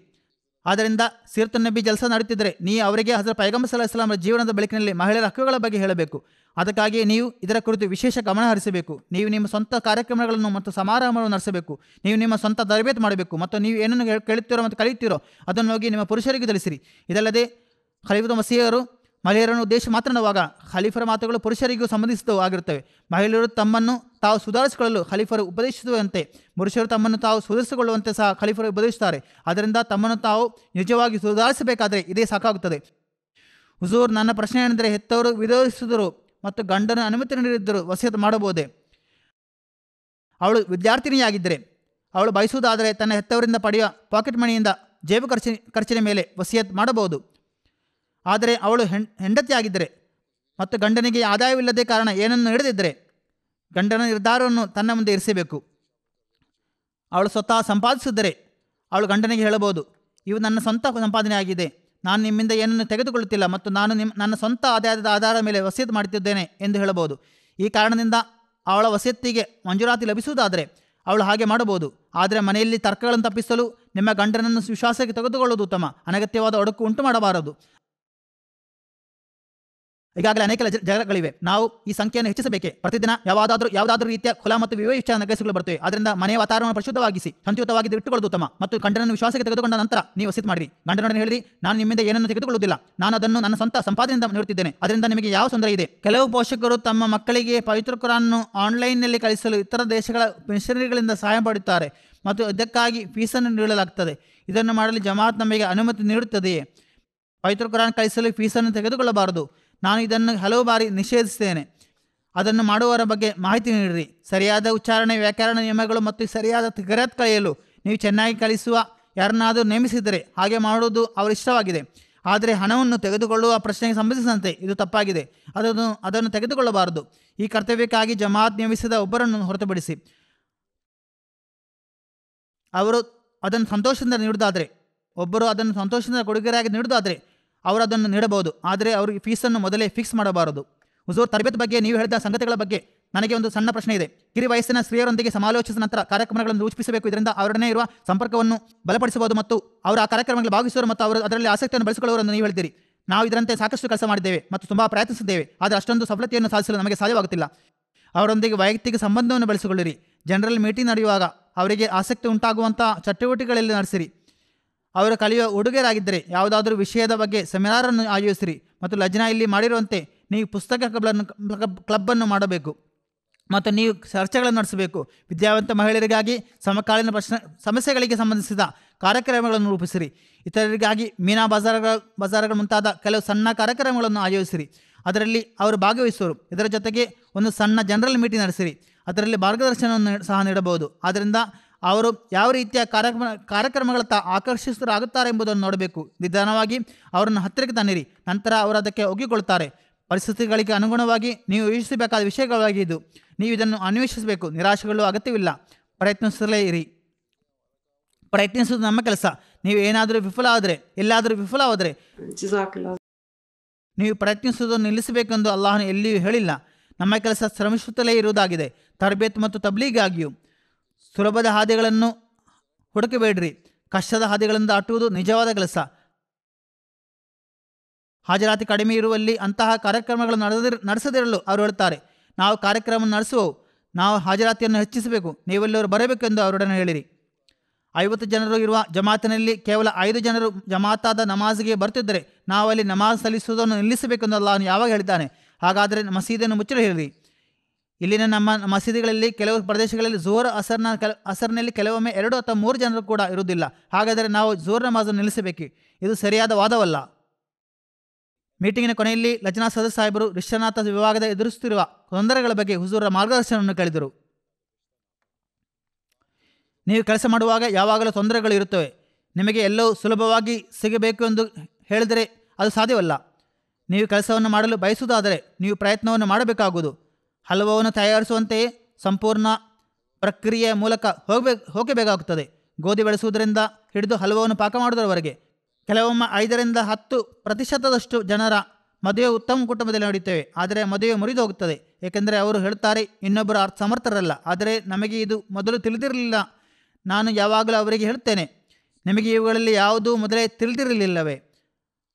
ಆದ್ದರಿಂದ ಸೀರತ್ ನಬಿ ಜಲ್ಸಾ ನಡೆಯುತ್ತಿದ್ದರೆ ನೀವು ಅವರಿಗೆ ಹಜರತ್ ಪೈಗಂಬರ್ ಸಲ್ಲಲ್ಲಾಹು ಅಲೈಹಿ ವಸಲ್ಲಂ ಜೀವನದ ಬೆಳಕಿನಲ್ಲಿ ಮಹಿಳೆಯರ ಹಕ್ಕುಗಳ ಬಗ್ಗೆ ಹೇಳಬೇಕು. ಅದಕ್ಕಾಗಿ ನೀವು ಇದರ ಕುರಿತು ವಿಶೇಷ ಗಮನ ಹರಿಸಬೇಕು. ನೀವು ನಿಮ್ಮ ಸ್ವಂತ ಕಾರ್ಯಕ್ರಮಗಳನ್ನು ಮತ್ತು ಸಮಾರಂಭಗಳನ್ನು ನಡೆಸಬೇಕು. ನೀವು ನಿಮ್ಮ ಸ್ವಂತ ತರಬೇತಿ ಮಾಡಬೇಕು ಮತ್ತು ನೀವು ಏನನ್ನು ಕೇಳುತ್ತೀರೋ ಮತ್ತು ಕಲಿಯುತ್ತೀರೋ ಅದನ್ನು ಹೋಗಿ ನಿಮ್ಮ ಪುರುಷರಿಗೆ ತಿಳಿಸಿರಿ. ಇದಲ್ಲದೆ ಖಲೀಫಾ ಮಸೀಹರು ಮಹಿಳೆಯರನ್ನು ಉದ್ದೇಶ ಮಾತನಾಡುವಾಗ ಖಲೀಫರ ಮಾತುಗಳು ಪುರುಷರಿಗೂ ಸಂಬಂಧಿಸಿದವು ಆಗಿರುತ್ತವೆ. ಮಹಿಳೆಯರು ತಮ್ಮನ್ನು ತಾವು ಸುಧಾರಿಸಿಕೊಳ್ಳಲು ಖಲೀಫರು ಉಪದೇಶಿಸುವಂತೆ ಪುರುಷರು ತಮ್ಮನ್ನು ತಾವು ಸುಧಾರಿಸಿಕೊಳ್ಳುವಂತೆ ಸಹ ಖಲೀಫರು ಉಪದೇಶಿಸುತ್ತಾರೆ. ಆದ್ದರಿಂದ ತಮ್ಮನ್ನು ತಾವು ನಿಜವಾಗಿ ಸುಧಾರಿಸಬೇಕಾದರೆ ಇದೇ ಸಾಕಾಗುತ್ತದೆ. ಹುಜೂರ್, ನನ್ನ ಪ್ರಶ್ನೆ ಏನೆಂದರೆ, ಹೆತ್ತವರು ವಿರೋಧಿಸಿದರು ಮತ್ತು ಗಂಡನ ಅನುಮತಿ ನೀಡಿದ್ದರು ವಸಿಯತ್ ಮಾಡಬಹುದೇ? ಅವಳು ವಿದ್ಯಾರ್ಥಿನಿಯಾಗಿದ್ದರೆ ಅವಳು ಬಯಸುವುದಾದರೆ ತನ್ನ ಹೆತ್ತವರಿಂದ ಪಡೆಯುವ ಪಾಕೆಟ್ ಮನಿಯಿಂದ ಜೇಬು ಖರ್ಚಿನ ಮೇಲೆ ವಸಿಯತ್ ಮಾಡಬಹುದು. ಆದರೆ ಅವಳು ಹೆಂಡತಿಯಾಗಿದ್ದರೆ ಮತ್ತು ಗಂಡನಿಗೆ ಆದಾಯವಿಲ್ಲದೆ ಕಾರಣ ಏನನ್ನು ನೀಡದಿದ್ದರೆ ಗಂಡನ ನಿರ್ಧಾರವನ್ನು ತನ್ನ ಮುಂದೆ ಇರಿಸಬೇಕು. ಅವಳು ಸ್ವತಃ ಸಂಪಾದಿಸಿದ್ದರೆ ಅವಳು ಗಂಡನಿಗೆ ಹೇಳಬಹುದು, ಇವು ನನ್ನ ಸ್ವಂತ ಸಂಪಾದನೆ ಆಗಿದೆ, ನಾನು ನಿಮ್ಮಿಂದ ಏನನ್ನು ತೆಗೆದುಕೊಳ್ಳುತ್ತಿಲ್ಲ ಮತ್ತು ನಾನು ನನ್ನ ಸ್ವಂತ ಆದಾಯದ ಆಧಾರದ ಮೇಲೆ ವಸಿಯತ್ ಮಾಡುತ್ತಿದ್ದೇನೆ ಎಂದು ಹೇಳಬಹುದು. ಈ ಕಾರಣದಿಂದ ಅವಳ ವಸಿಯತ್ತಿಗೆ ಮಂಜೂರಾತಿ ಲಭಿಸುವುದಾದರೆ ಅವಳು ಹಾಗೆ ಮಾಡಬಹುದು. ಆದರೆ ಮನೆಯಲ್ಲಿ ತರ್ಕಗಳನ್ನು ತಪ್ಪಿಸಲು ನಿಮ್ಮ ಗಂಡನನ್ನು ವಿಶ್ವಾಸಕ್ಕೆ ತೆಗೆದುಕೊಳ್ಳುವುದು ಉತ್ತಮ. ಅನಗತ್ಯವಾದ ಒಡಕು ಉಂಟು ಮಾಡಬಾರದು. ಈಗಾಗಲೇ ಅನೇಕ ಜಗಳಗಳಿವೆ. ನಾವು ಈ ಸಂಖ್ಯೆಯನ್ನು ಹೆಚ್ಚಿಸಬೇಕೆ? ಪ್ರತಿದಿನ ಯಾವುದಾದ್ರೂ ರೀತಿಯ ಕುಲ ಮತ್ತು ವಿವೇಚನ ಕೇಸುಗಳು ಬರುತ್ತವೆ. ಆದ್ದರಿಂದ ಮನೆಯ ವಾತಾವರಣವನ್ನು ಪರಿಶುದ್ಧವಾಗಿಸಿ ಶಾಂತಿಯುತವಾಗಿ ಇಟ್ಟುಕೊಳ್ಳುವುದು ಉತ್ತಮ. ಮತ್ತು ಗಂಡನನ್ನು ವಿಶ್ವಾಸಕ್ಕೆ ತೆಗೆದುಕೊಂಡ ನಂತರ ನೀವು ವಸಿಯತ್ ಮಾಡಿರಿ. ಗಂಡನೊಡನೆ ಹೇಳಿರಿ, ನಾನು ನಿಮ್ಮಿಂದ ಏನನ್ನು ತೆಗೆದುಕೊಳ್ಳುವುದಿಲ್ಲ, ನಾನು ಅದನ್ನು ನನ್ನ ಸ್ವಂತ ಸಂಪಾದನೆಯಿಂದ ನೀಡುತ್ತಿದ್ದೇನೆ, ಅದರಿಂದ ನಿಮಗೆ ಯಾವ ತೊಂದರೆ ಇದೆ? ಕೆಲವು ಪೋಷಕರು ತಮ್ಮ ಮಕ್ಕಳಿಗೆ ಪವಿತ್ರ ಕುರಾನ್ ಆನ್ಲೈನ್ನಲ್ಲಿ ಕಲಿಸಲು ಇತರ ದೇಶಗಳ ಮಿಷನರಿಗಳಿಂದ ಸಹಾಯ ಪಡೆಯುತ್ತಾರೆ ಮತ್ತು ಇದಕ್ಕಾಗಿ ಫೀಸನ್ನು ನೀಡಲಾಗುತ್ತದೆ. ಇದನ್ನು ಮಾಡಲು ಜಮಾತ್ ನಮಗೆ ಅನುಮತಿ ನೀಡುತ್ತದೆಯೇ? ಪವಿತ್ರ ಕುರಾನ್ ಕಲಿಸಲು ಫೀಸನ್ನು ತೆಗೆದುಕೊಳ್ಳಬಾರದು. ನಾನು ಇದನ್ನು ಹಲವು ಬಾರಿ ನಿಷೇಧಿಸುತ್ತೇನೆ. ಅದನ್ನು ಮಾಡುವವರ ಬಗ್ಗೆ ಮಾಹಿತಿ ನೀಡಿರಿ. ಸರಿಯಾದ ಉಚ್ಚಾರಣೆ, ವ್ಯಾಕರಣ ನಿಯಮಗಳು ಮತ್ತು ಸರಿಯಾದ ತಿಗರತ್ ಕಲಿಯಲು ನೀವು ಚೆನ್ನಾಗಿ ಕಲಿಸುವ ಯಾರನ್ನಾದರೂ ನೇಮಿಸಿದರೆ ಹಾಗೆ ಮಾಡುವುದು ಅವರ ಇಷ್ಟವಾಗಿದೆ. ಆದರೆ ಹಣವನ್ನು ತೆಗೆದುಕೊಳ್ಳುವ ಪ್ರಶ್ನೆಗೆ ಸಂಬಂಧಿಸಿದಂತೆ ಇದು ತಪ್ಪಾಗಿದೆ. ಅದನ್ನು ತೆಗೆದುಕೊಳ್ಳಬಾರದು. ಈ ಕರ್ತವ್ಯಕ್ಕಾಗಿ ಜಮಾತ್ ನೇಮಿಸಿದ ಒಬ್ಬರನ್ನು ಹೊರತುಪಡಿಸಿ ಅವರು ಅದನ್ನು ಸಂತೋಷದಿಂದ ನೀಡುವುದಾದರೆ, ಒಬ್ಬರು ಅದನ್ನು ಸಂತೋಷದಿಂದ ಕೊಡುಗೆಯಾಗಿ ನೀಡುವುದಾದರೆ ಅವರು ಅದನ್ನು ನೀಡಬಹುದು. ಆದರೆ ಅವರು ಫೀಸನ್ನು ಮೊದಲೇ ಫಿಕ್ಸ್ ಮಾಡಬಾರದು. ಹುಜೂರ್, ತರಬೇತಿ ಬಗ್ಗೆ ನೀವು ಹೇಳಿದ ಸಂಗತಿಗಳ ಬಗ್ಗೆ ನನಗೆ ಒಂದು ಸಣ್ಣ ಪ್ರಶ್ನೆ ಇದೆ. ಕಿರಿ ವಯಸ್ಸಿನ ಸ್ತ್ರೀಯರೊಂದಿಗೆ ಸಮಾಲೋಚಿಸಿದ ನಂತರ ಕಾರ್ಯಕ್ರಮಗಳನ್ನು ರೂಪಿಸಬೇಕು. ಇದರಿಂದ ಅವರೊಡನೆ ಇರುವ ಸಂಪರ್ಕವನ್ನು ಬಲಪಡಿಸಬಹುದು ಮತ್ತು ಅವರು ಆ ಕಾರ್ಯಕ್ರಮಗಳಲ್ಲಿ ಭಾಗವಹಿಸುವರು ಮತ್ತು ಅವರು ಅದರಲ್ಲಿ ಆಸಕ್ತಿಯನ್ನು ಬೆಳೆಸಿಕೊಳ್ಳುವರು ಎಂದು ನೀವು ಹೇಳಿದ್ದೀರಿ. ನಾವು ಇದರಂತೆ ಸಾಕಷ್ಟು ಕೆಲಸ ಮಾಡಿದ್ದೇವೆ ಮತ್ತು ತುಂಬ ಪ್ರಯತ್ನಿಸಿದ್ದೇವೆ, ಆದರೆ ಅಷ್ಟೊಂದು ಸಫಲತೆಯನ್ನು ಸಾಧಿಸಲು ನಮಗೆ ಸಾಧ್ಯವಾಗುತ್ತಿಲ್ಲ. ಅವರೊಂದಿಗೆ ವೈಯಕ್ತಿಕ ಸಂಬಂಧವನ್ನು ಬೆಳೆಸಿಕೊಳ್ಳಿರಿ. ಜನರಲ್ ಮೀಟಿಂಗ್ ನಡೆಯುವಾಗ ಅವರಿಗೆ ಆಸಕ್ತಿ ಉಂಟಾಗುವಂಥ ಚಟುವಟಿಕೆಗಳಲ್ಲಿ ನಡೆಸಿರಿ. ಅವರು ಕಲಿಯುವ ಹುಡುಗರಾಗಿದ್ದರೆ ಯಾವುದಾದರೂ ವಿಷಯದ ಬಗ್ಗೆ ಸೆಮಿನಾರನ್ನು ಆಯೋಜಿಸಿರಿ. ಮತ್ತು ಲಜ್ನಾ ಇಲ್ಲಿ ಮಾಡಿರುವಂತೆ ನೀವು ಪುಸ್ತಕ ಕ್ಲಬ್ಬನ್ನು ಮಾಡಬೇಕು ಮತ್ತು ನೀವು ಚರ್ಚೆಗಳನ್ನು ನಡೆಸಬೇಕು. ವಿದ್ಯಾವಂತ ಮಹಿಳೆಯರಿಗಾಗಿ ಸಮಕಾಲೀನ ಸಮಸ್ಯೆಗಳಿಗೆ ಸಂಬಂಧಿಸಿದ ಕಾರ್ಯಕ್ರಮಗಳನ್ನು ರೂಪಿಸಿರಿ. ಇತರರಿಗಾಗಿ ಮೀನಾ ಬಜಾರ್ಗಳು ಮುಂತಾದ ಕೆಲವು ಸಣ್ಣ ಕಾರ್ಯಕ್ರಮಗಳನ್ನು ಆಯೋಜಿಸಿರಿ. ಅದರಲ್ಲಿ ಅವರು ಭಾಗವಹಿಸುವರು. ಇದರ ಜೊತೆಗೆ ಒಂದು ಸಣ್ಣ ಜನರಲ್ ಮೀಟಿಂಗ್ ನಡೆಸಿರಿ. ಅದರಲ್ಲಿ ಮಾರ್ಗದರ್ಶನವನ್ನು ಸಹ ನೀಡಬಹುದು. ಆದ್ದರಿಂದ ಅವರು ಯಾವ ರೀತಿಯ ಕಾರ್ಯಕ್ರಮಗಳತ್ತ ಆಕರ್ಷಿತರಾಗುತ್ತಾರೆ ಎಂಬುದನ್ನು ನೋಡಬೇಕು. ನಿಧಾನವಾಗಿ ಅವರನ್ನು ಹತ್ತಿರಕ್ಕೆ ತನ್ನಿರಿ. ನಂತರ ಅವರು ಅದಕ್ಕೆ ಒಗ್ಗಿಕೊಳ್ಳುತ್ತಾರೆ. ಪರಿಸ್ಥಿತಿಗಳಿಗೆ ಅನುಗುಣವಾಗಿ ನೀವು ಯೋಚಿಸಬೇಕಾದ ವಿಷಯಗಳಾಗಿದ್ದು ನೀವು ಇದನ್ನು ಅನ್ವೇಷಿಸಬೇಕು. ನಿರಾಶೆಗಳು ಅಗತ್ಯವಿಲ್ಲ. ಪ್ರಯತ್ನಿಸಲೇ ಇರಿ. ಪ್ರಯತ್ನಿಸುವುದು ನಮ್ಮ ಕೆಲಸ. ನೀವು ಏನಾದರೂ ಎಲ್ಲಾದರೂ ವಿಫಲವಾದರೆ ನೀವು ಪ್ರಯತ್ನಿಸುವುದನ್ನು ನಿಲ್ಲಿಸಬೇಕೆಂದು ಅಲ್ಲಾಹನು ಎಲ್ಲಿಯೂ ಹೇಳಿಲ್ಲ. ನಮ್ಮ ಕೆಲಸ ಶ್ರಮಿಸುತ್ತಲೇ ಇರುವುದಾಗಿದೆ. ತರಬೇತಿ ಮತ್ತು ತಬ್ಲೀಗಾಗಿಯೂ ಸುಲಭದ ಹಾದಿಗಳನ್ನು ಹುಡುಕಬೇಡ್ರಿ. ಕಷ್ಟದ ಹಾದಿಗಳಿಂದ ದಾಟುವುದು ನಿಜವಾದ ಕೆಲಸ. ಹಾಜರಾತಿ ಕಡಿಮೆ ಇರುವಲ್ಲಿ ಅಂತಹ ಕಾರ್ಯಕ್ರಮಗಳನ್ನು ನಡೆಸದಿರಲು ಅವರು ಹೇಳುತ್ತಾರೆ. ನಾವು ಕಾರ್ಯಕ್ರಮ ನಡೆಸುವವು, ನಾವು ಹಾಜರಾತಿಯನ್ನು ಹೆಚ್ಚಿಸಬೇಕು. ನೀವೆಲ್ಲರೂ ಬರಬೇಕೆಂದು ಅವರೊಡನೆ ಹೇಳಿರಿ. 50 ಜನರು ಇರುವ ಜಮಾತಿನಲ್ಲಿ ಕೇವಲ 5 ಜನರು ಜಮಾತಾದ ನಮಾಜ್ಗೆ ಬರ್ತಿದ್ದರೆ ನಾವು ಅಲ್ಲಿ ನಮಾಜ್ ಸಲ್ಲಿಸುವುದನ್ನು ನಿಲ್ಲಿಸಬೇಕೆಂದು ಅಲ್ಲಾಹನು ಯಾವಾಗ ಹೇಳಿದ್ದಾನೆ? ಹಾಗಾದರೆ ಮಸೀದಿಯನ್ನು ಮುಚ್ಚಲು ಹೇಳಿರಿ. ಇಲ್ಲಿನ ನಮ್ಮ ಮಸೀದಿಗಳಲ್ಲಿ ಕೆಲವು ಪ್ರದೇಶಗಳಲ್ಲಿ ಝೋರ್ ಅಸರ್ನಲ್ಲಿ ಕೆಲವೊಮ್ಮೆ 2 ಅಥವಾ 3 ಜನರು ಕೂಡ ಇರುವುದಿಲ್ಲ. ಹಾಗಾದರೆ ನಾವು ಝೋರ್ ನಮಾಜನ್ನು ನಿಲ್ಲಿಸಬೇಕು. ಇದು ಸರಿಯಾದ ವಾದವಲ್ಲ. ಮೀಟಿಂಗಿನ ಕೊನೆಯಲ್ಲಿ ಲಜ್ನಾ ಸದಸ್ಯ ಸಾಹೇಬರು ರಿಶ್ವನಾಥ ವಿಭಾಗದ ಎದುರಿಸುತ್ತಿರುವ ತೊಂದರೆಗಳ ಬಗ್ಗೆ ಹುಜೂರರ ಮಾರ್ಗದರ್ಶನವನ್ನು ಕೇಳಿದರು. ನೀವು ಕೆಲಸ ಮಾಡುವಾಗ ಯಾವಾಗಲೂ ತೊಂದರೆಗಳು ಇರುತ್ತವೆ. ನಿಮಗೆ ಎಲ್ಲವೂ ಸುಲಭವಾಗಿ ಸಿಗಬೇಕು ಎಂದು ಹೇಳಿದರೆ ಅದು ಸಾಧ್ಯವಲ್ಲ. ನೀವು ಕೆಲಸವನ್ನು ಮಾಡಲು ಬಯಸುವುದಾದರೆ ನೀವು ಪ್ರಯತ್ನವನ್ನು ಮಾಡಬೇಕಾಗುವುದು. ಹಲವನ್ನು ತಯಾರಿಸುವಂತೆಯೇ ಸಂಪೂರ್ಣ ಪ್ರಕ್ರಿಯೆಯ ಮೂಲಕ ಹೋಗಬೇಕಾಗುತ್ತದೆ. ಗೋಧಿ ಬೆಳೆಸುವುದರಿಂದ ಹಿಡಿದು ಹಲವನ್ನು ಪಾಕ ಮಾಡುವುದರವರೆಗೆ. ಕೆಲವೊಮ್ಮೆ 5-10% ಜನರ ಮದುವೆ ಉತ್ತಮ ಕುಟುಂಬದಲ್ಲಿ ನಡೆಯುತ್ತೇವೆ. ಆದರೆ ಮದುವೆ ಮುರಿದು ಹೋಗುತ್ತದೆ, ಏಕೆಂದರೆ ಅವರು ಹೇಳುತ್ತಾರೆ ಇನ್ನೊಬ್ಬರು ಸಮರ್ಥರಲ್ಲ. ಆದರೆ ನಮಗೆ ಇದು ಮೊದಲು ತಿಳಿದಿರಲಿಲ್ಲ. ನಾನು ಯಾವಾಗಲೂ ಅವರಿಗೆ ಹೇಳುತ್ತೇನೆ, ನಿಮಗೆ ಇವುಗಳಲ್ಲಿ ಯಾವುದೂ ಮೊದಲೇ ತಿಳಿದಿರಲಿಲ್ಲವೇ?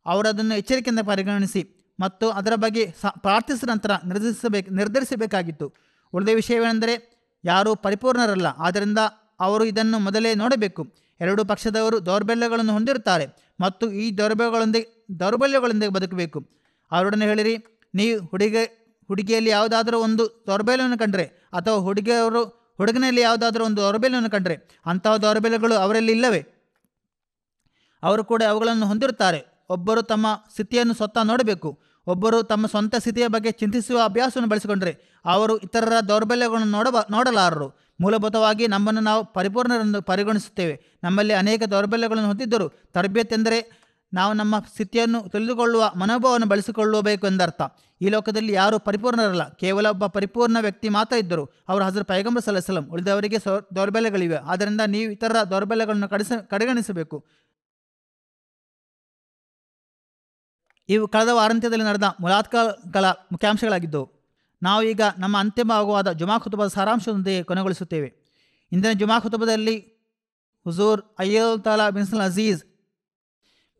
ಅವರದನ್ನು ಎಚ್ಚರಿಕೆಯಿಂದ ಪರಿಗಣಿಸಿ ಮತ್ತು ಅದರ ಬಗ್ಗೆ ಪ್ರಾರ್ಥಿಸಿದ ನಂತರ ನಿರ್ಧರಿಸಬೇಕಾಗಿತ್ತು. ಉಳಿದ ವಿಷಯವೇನೆಂದರೆ ಯಾರೂ ಪರಿಪೂರ್ಣರಲ್ಲ. ಆದ್ದರಿಂದ ಅವರು ಇದನ್ನು ಮೊದಲೇ ನೋಡಬೇಕು. 2 ಪಕ್ಷದವರು ದೌರ್ಬಲ್ಯಗಳನ್ನು ಹೊಂದಿರುತ್ತಾರೆ ಮತ್ತು ಈ ದೌರ್ಬಲ್ಯಗಳೊಂದಿಗೆ ಬದುಕಬೇಕು. ಅವರೊಡನೆ ಹೇಳಿರಿ, ನೀವು ಹುಡುಗಿಯಲ್ಲಿ ಯಾವುದಾದ್ರೂ ಒಂದು ದೌರ್ಬಲ್ಯವನ್ನು ಕಂಡರೆ ಅಥವಾ ಹುಡುಗನಲ್ಲಿ ಯಾವುದಾದ್ರೂ ಒಂದು ದೌರ್ಬಲ್ಯವನ್ನು ಕಂಡರೆ ಅಂತಹ ದೌರ್ಬಲ್ಯಗಳು ಅವರಲ್ಲಿ ಇಲ್ಲವೇ? ಅವರು ಕೂಡ ಅವುಗಳನ್ನು ಹೊಂದಿರುತ್ತಾರೆ. ಒಬ್ಬರು ತಮ್ಮ ಸ್ಥಿತಿಯನ್ನು ಸ್ವತಃ ನೋಡಬೇಕು. ಒಬ್ಬರು ತಮ್ಮ ಸ್ವಂತ ಸ್ಥಿತಿಯ ಬಗ್ಗೆ ಚಿಂತಿಸುವ ಅಭ್ಯಾಸವನ್ನು ಬೆಳೆಸಿಕೊಂಡರೆ ಅವರು ಇತರರ ದೌರ್ಬಲ್ಯಗಳನ್ನು ನೋಡಲಾರರು. ಮೂಲಭೂತವಾಗಿ ನಮ್ಮನ್ನು ನಾವು ಪರಿಪೂರ್ಣರೆಂದು ಪರಿಗಣಿಸುತ್ತೇವೆ. ನಮ್ಮಲ್ಲಿ ಅನೇಕ ದೌರ್ಬಲ್ಯಗಳನ್ನು ಹೊಂದಿದ್ದರೂ ತರಬೇತಿ ಎಂದರೆ ನಾವು ನಮ್ಮ ಸ್ಥಿತಿಯನ್ನು ತಿಳಿದುಕೊಳ್ಳುವ ಮನೋಭಾವವನ್ನು ಬೆಳೆಸಿಕೊಳ್ಳಬೇಕು ಎಂದರ್ಥ. ಈ ಲೋಕದಲ್ಲಿ ಯಾರೂ ಪರಿಪೂರ್ಣರಲ್ಲ. ಕೇವಲ ಒಬ್ಬ ಪರಿಪೂರ್ಣ ವ್ಯಕ್ತಿ ಮಾತ್ರ ಇದ್ದರು, ಅವರು ಹಜರತ್ ಪೈಗಂಬರ್ ಸಲ್ಲಲ್ಲಾಹು ಅಲೈಹಿ ವಸಲ್ಲಂ. ಉಳಿದವರಿಗೆ ದೌರ್ಬಲ್ಯಗಳಿವೆ. ಆದ್ದರಿಂದ ನೀವು ಇತರರ ದೌರ್ಬಲ್ಯಗಳನ್ನು ಕಡೆಗಣಿಸಬೇಕು. ಇವು ಕಳೆದ ವಾರಾಂತ್ಯದಲ್ಲಿ ನಡೆದ ಮುಲಾತ್ಗಳ ಮುಖ್ಯಾಂಶಗಳಾಗಿದ್ದವು. ನಾವು ಈಗ ನಮ್ಮ ಅಂತಿಮವಾಗುವಾದ ಜುಮಾ ಖುತುಬದ ಸಾರಾಂಶದೊಂದಿಗೆ ಕೊನೆಗೊಳಿಸುತ್ತೇವೆ. ಇಂದಿನ ಜುಮಾ ಖುತುಬದಲ್ಲಿ ಹುಜೂರ್ ಅಯ್ಯದ್ ತಾಲಾ ಬಿನ್ ಅಜೀಜ್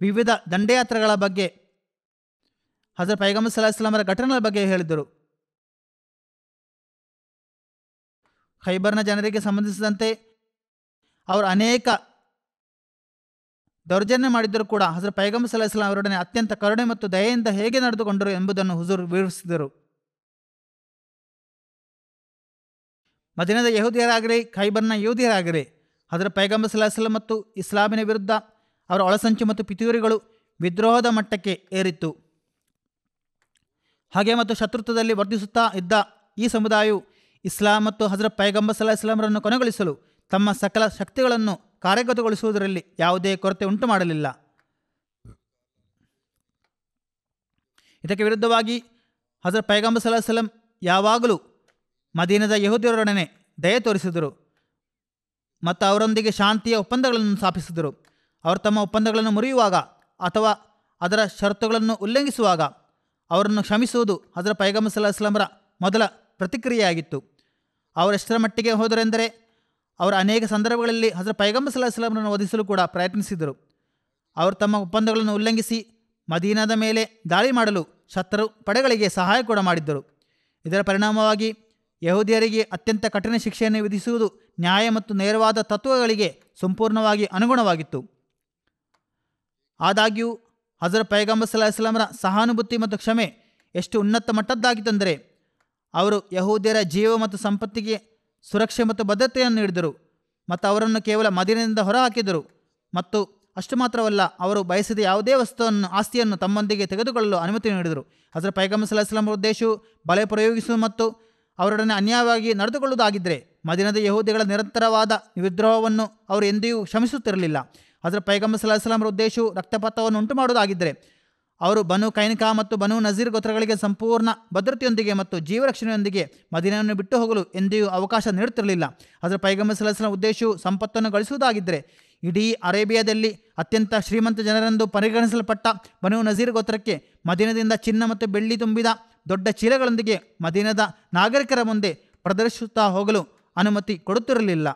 ವಿವಿಧ ದಂಡಯಾತ್ರೆಗಳ ಬಗ್ಗೆ, ಹಜರತ್ ಪೈಗಂಬರ್ ಸಲ್ಲಲ್ಲಾಹು ಅಲೈಹಿ ವಸಲ್ಲಮರ ಘಟನೆಗಳ ಬಗ್ಗೆ ಹೇಳಿದರು. ಖೈಬರ್ನ ಜನರಿಗೆ ಸಂಬಂಧಿಸಿದಂತೆ ಅವರು ಅನೇಕ ದೌರ್ಜನ್ಯ ಮಾಡಿದ್ದರೂ ಕೂಡ ಹಜರತ್ ಪೈಗಂಬರ್ ಸಲ್ಲಲ್ಲಾಹು ಅಲೈಹಿ ವಸಲ್ಲಂ ಅವರೊಡನೆ ಅತ್ಯಂತ ಕರುಣೆ ಮತ್ತು ದಯೆಯಿಂದ ಹೇಗೆ ನಡೆದುಕೊಂಡರು ಎಂಬುದನ್ನು ಹುಜೂರ್ ವಿವರಿಸಿದರು. ಮದೀನದ ಯಹೂದಿಯರಾಗಿರಲಿ ಖೈಬರ್ನ ಯಹೂದಿಯರಾಗಿರಲಿ ಹಜರತ್ ಪೈಗಂಬರ್ ಸಲ್ಲಲ್ಲಾಹು ಅಲೈಹಿ ವಸಲ್ಲಂ ಮತ್ತು ಇಸ್ಲಾಮಿನ ವಿರುದ್ಧ ಅವರ ಒಳಸಂಚು ಮತ್ತು ಪಿತೂರಿಗಳು ವಿದ್ರೋಹದ ಮಟ್ಟಕ್ಕೆ ಏರಿತ್ತು. ಹಾಗೆ ಮತ್ತು ಶತ್ರುತ್ವದಲ್ಲಿ ವರ್ಧಿಸುತ್ತಾ ಇದ್ದ ಈ ಸಮುದಾಯವು ಇಸ್ಲಾಂ ಮತ್ತು ಹಜರತ್ ಪೈಗಂಬರ್ ಸಲ್ಲಲ್ಲಾಹು ಅಲೈಹಿ ವಸಲ್ಲಂರನ್ನು ಕೊನೆಗೊಳಿಸಲು ತಮ್ಮ ಸಕಲ ಶಕ್ತಿಗಳನ್ನು ಕಾರ್ಯಗತಗೊಳಿಸುವುದರಲ್ಲಿ ಯಾವುದೇ ಕೊರತೆ ಉಂಟು ಮಾಡಲಿಲ್ಲ. ಇದಕ್ಕೆ ವಿರುದ್ಧವಾಗಿ ಹಜರತ್ ಪೈಗಂಬರ್ ಸಲ್ಲಲ್ಲಾಹು ಅಲೈಹಿ ವಸಲ್ಲಂ ಯಾವಾಗಲೂ ಮದೀನದ ಯಹೂದ್ಯರೊಡನೆ ದಯೆ ತೋರಿಸಿದರು. ಮತ್ತು ಅವರೊಂದಿಗೆ ಶಾಂತಿಯ ಒಪ್ಪಂದಗಳನ್ನು ಸ್ಥಾಪಿಸಿದರು. ಅವರು ತಮ್ಮ ಒಪ್ಪಂದಗಳನ್ನು ಮುರಿಯುವಾಗ ಅಥವಾ ಅದರ ಷರತ್ತುಗಳನ್ನು ಉಲ್ಲಂಘಿಸುವಾಗ ಅವರನ್ನು ಕ್ಷಮಿಸುವುದು ಹಜರತ್ ಪೈಗಂಬರ್ ಸಲ್ಲಲ್ಲಾಹು ಅಲೈಹಿ ವಸಲ್ಲಮರ ಮೊದಲ ಪ್ರತಿಕ್ರಿಯೆಯಾಗಿತ್ತು. ಅವರೆಷ್ಟರ ಮಟ್ಟಿಗೆ ಹೋದರೆಂದರೆ ಅವರು ಅನೇಕ ಸಂದರ್ಭಗಳಲ್ಲಿ ಹಜರತ್ ಪೈಗಂಬರ್ ಸಲ್ಲಲ್ಲಾಹು ಅಲೈಹಿ ವಸಲ್ಲಮರನ್ನು ವಧಿಸಲು ಕೂಡ ಪ್ರಯತ್ನಿಸಿದರು. ಅವರು ತಮ್ಮ ಒಪ್ಪಂದಗಳನ್ನು ಉಲ್ಲಂಘಿಸಿ ಮದೀನಾದ ಮೇಲೆ ದಾಳಿ ಮಾಡಲು ಶತ್ರು ಪಡೆಗಳಿಗೆ ಸಹಾಯ ಕೂಡ ಮಾಡಿದ್ದರು. ಇದರ ಪರಿಣಾಮವಾಗಿ ಯಹೂದಿಯರಿಗೆ ಅತ್ಯಂತ ಕಠಿಣ ಶಿಕ್ಷೆಯನ್ನು ವಿಧಿಸುವುದು ನ್ಯಾಯ ಮತ್ತು ನೇರವಾದ ತತ್ವಗಳಿಗೆ ಸಂಪೂರ್ಣವಾಗಿ ಅನುಗುಣವಾಗಿತ್ತು. ಆದಾಗ್ಯೂ ಹಜರತ್ ಪೈಗಂಬರ್ ಸಲ್ಲಲ್ಲಾಹು ಅಲೈಹಿ ವಸಲ್ಲಮರ ಸಹಾನುಭೂತಿ ಮತ್ತು ಕ್ಷಮೆ ಎಷ್ಟು ಉನ್ನತ ಮಟ್ಟದ್ದಾಗಿತ್ತೆಂದರೆ ಅವರು ಯಹೂದ್ಯರ ಜೀವ ಮತ್ತು ಸಂಪತ್ತಿಗೆ ಸುರಕ್ಷೆ ಮತ್ತು ಭದ್ರತೆಯನ್ನು ನೀಡಿದರು ಮತ್ತು ಅವರನ್ನು ಕೇವಲ ಮದೀನದಿಂದ ಹೊರಹಾಕಿದರು. ಮತ್ತು ಅಷ್ಟು ಮಾತ್ರವಲ್ಲ, ಅವರು ಬಯಸಿದ ಯಾವುದೇ ಆಸ್ತಿಯನ್ನು ತಮ್ಮೊಂದಿಗೆ ತೆಗೆದುಕೊಳ್ಳಲು ಅನುಮತಿ ನೀಡಿದರು. ಹಜರತ್ ಪೈಗಂಬರ್ ಸಲ್ಲಲ್ಲಾಹು ಅಲೈಹಿ ವಸಲ್ಲಮರ ಉದ್ದೇಶವು ಬಲೆ ಪ್ರಯೋಗಿಸುವುದು ಮತ್ತು ಅವರೊಡನೆ ಅನ್ಯಾಯವಾಗಿ ನಡೆದುಕೊಳ್ಳುವುದಾಗಿದ್ದರೆ ಮದೀನದ ಯಹೂದಿಗಳ ನಿರಂತರವಾದ ವಿದ್ರೋಹವನ್ನು ಅವರು ಎಂದಿಗೂ ಕ್ಷಮಿಸುತ್ತಿರಲಿಲ್ಲ. ಹಜರತ್ ಪೈಗಂಬರ್ ಸಲ್ಲಲ್ಲಾಹು ಅಲೈಹಿ ವಸಲ್ಲಮರ ಉದ್ದೇಶವು ರಕ್ತಪಾತವನ್ನು ಉಂಟು ಮಾಡುವುದಾಗಿದ್ದರೆ ಅವರು ಬನು ಕೈನುಕಾ ಮತ್ತು ಬನು ನಜೀರ್ ಗೋತ್ರಗಳಿಗೆ ಸಂಪೂರ್ಣ ಭದ್ರತೆಯೊಂದಿಗೆ ಮತ್ತು ಜೀವರಕ್ಷಣೆಯೊಂದಿಗೆ ಮದೀನವನ್ನು ಬಿಟ್ಟು ಹೋಗಲು ಎಂದಿಗೂ ಅವಕಾಶ ನೀಡುತ್ತಿರಲಿಲ್ಲ. ಹಜರತ್ ಪೈಗಂಬರ್ ಸಲ್ಲಲ್ಲಾಹು ಅಲೈಹಿ ವಸಲ್ಲಮರ ಉದ್ದೇಶವು ಸಂಪತ್ತನ್ನು ಗಳಿಸುವುದಾಗಿದ್ದರೆ ಇಡೀ ಅರೇಬಿಯಾದಲ್ಲಿ ಅತ್ಯಂತ ಶ್ರೀಮಂತ ಜನರೆಂದು ಪರಿಗಣಿಸಲ್ಪಟ್ಟ ಬನು ನಜೀರ್ ಗೋತ್ರಕ್ಕೆ ಮದೀನದಿಂದ ಚಿನ್ನ ಮತ್ತು ಬೆಳ್ಳಿ ತುಂಬಿದ ದೊಡ್ಡ ಚೀಲಗಳೊಂದಿಗೆ ಮದೀನದ ನಾಗರಿಕರ ಮುಂದೆ ಪ್ರದರ್ಶಿಸುತ್ತಾ ಹೋಗಲು ಅನುಮತಿ ಕೊಡುತ್ತಿರಲಿಲ್ಲ.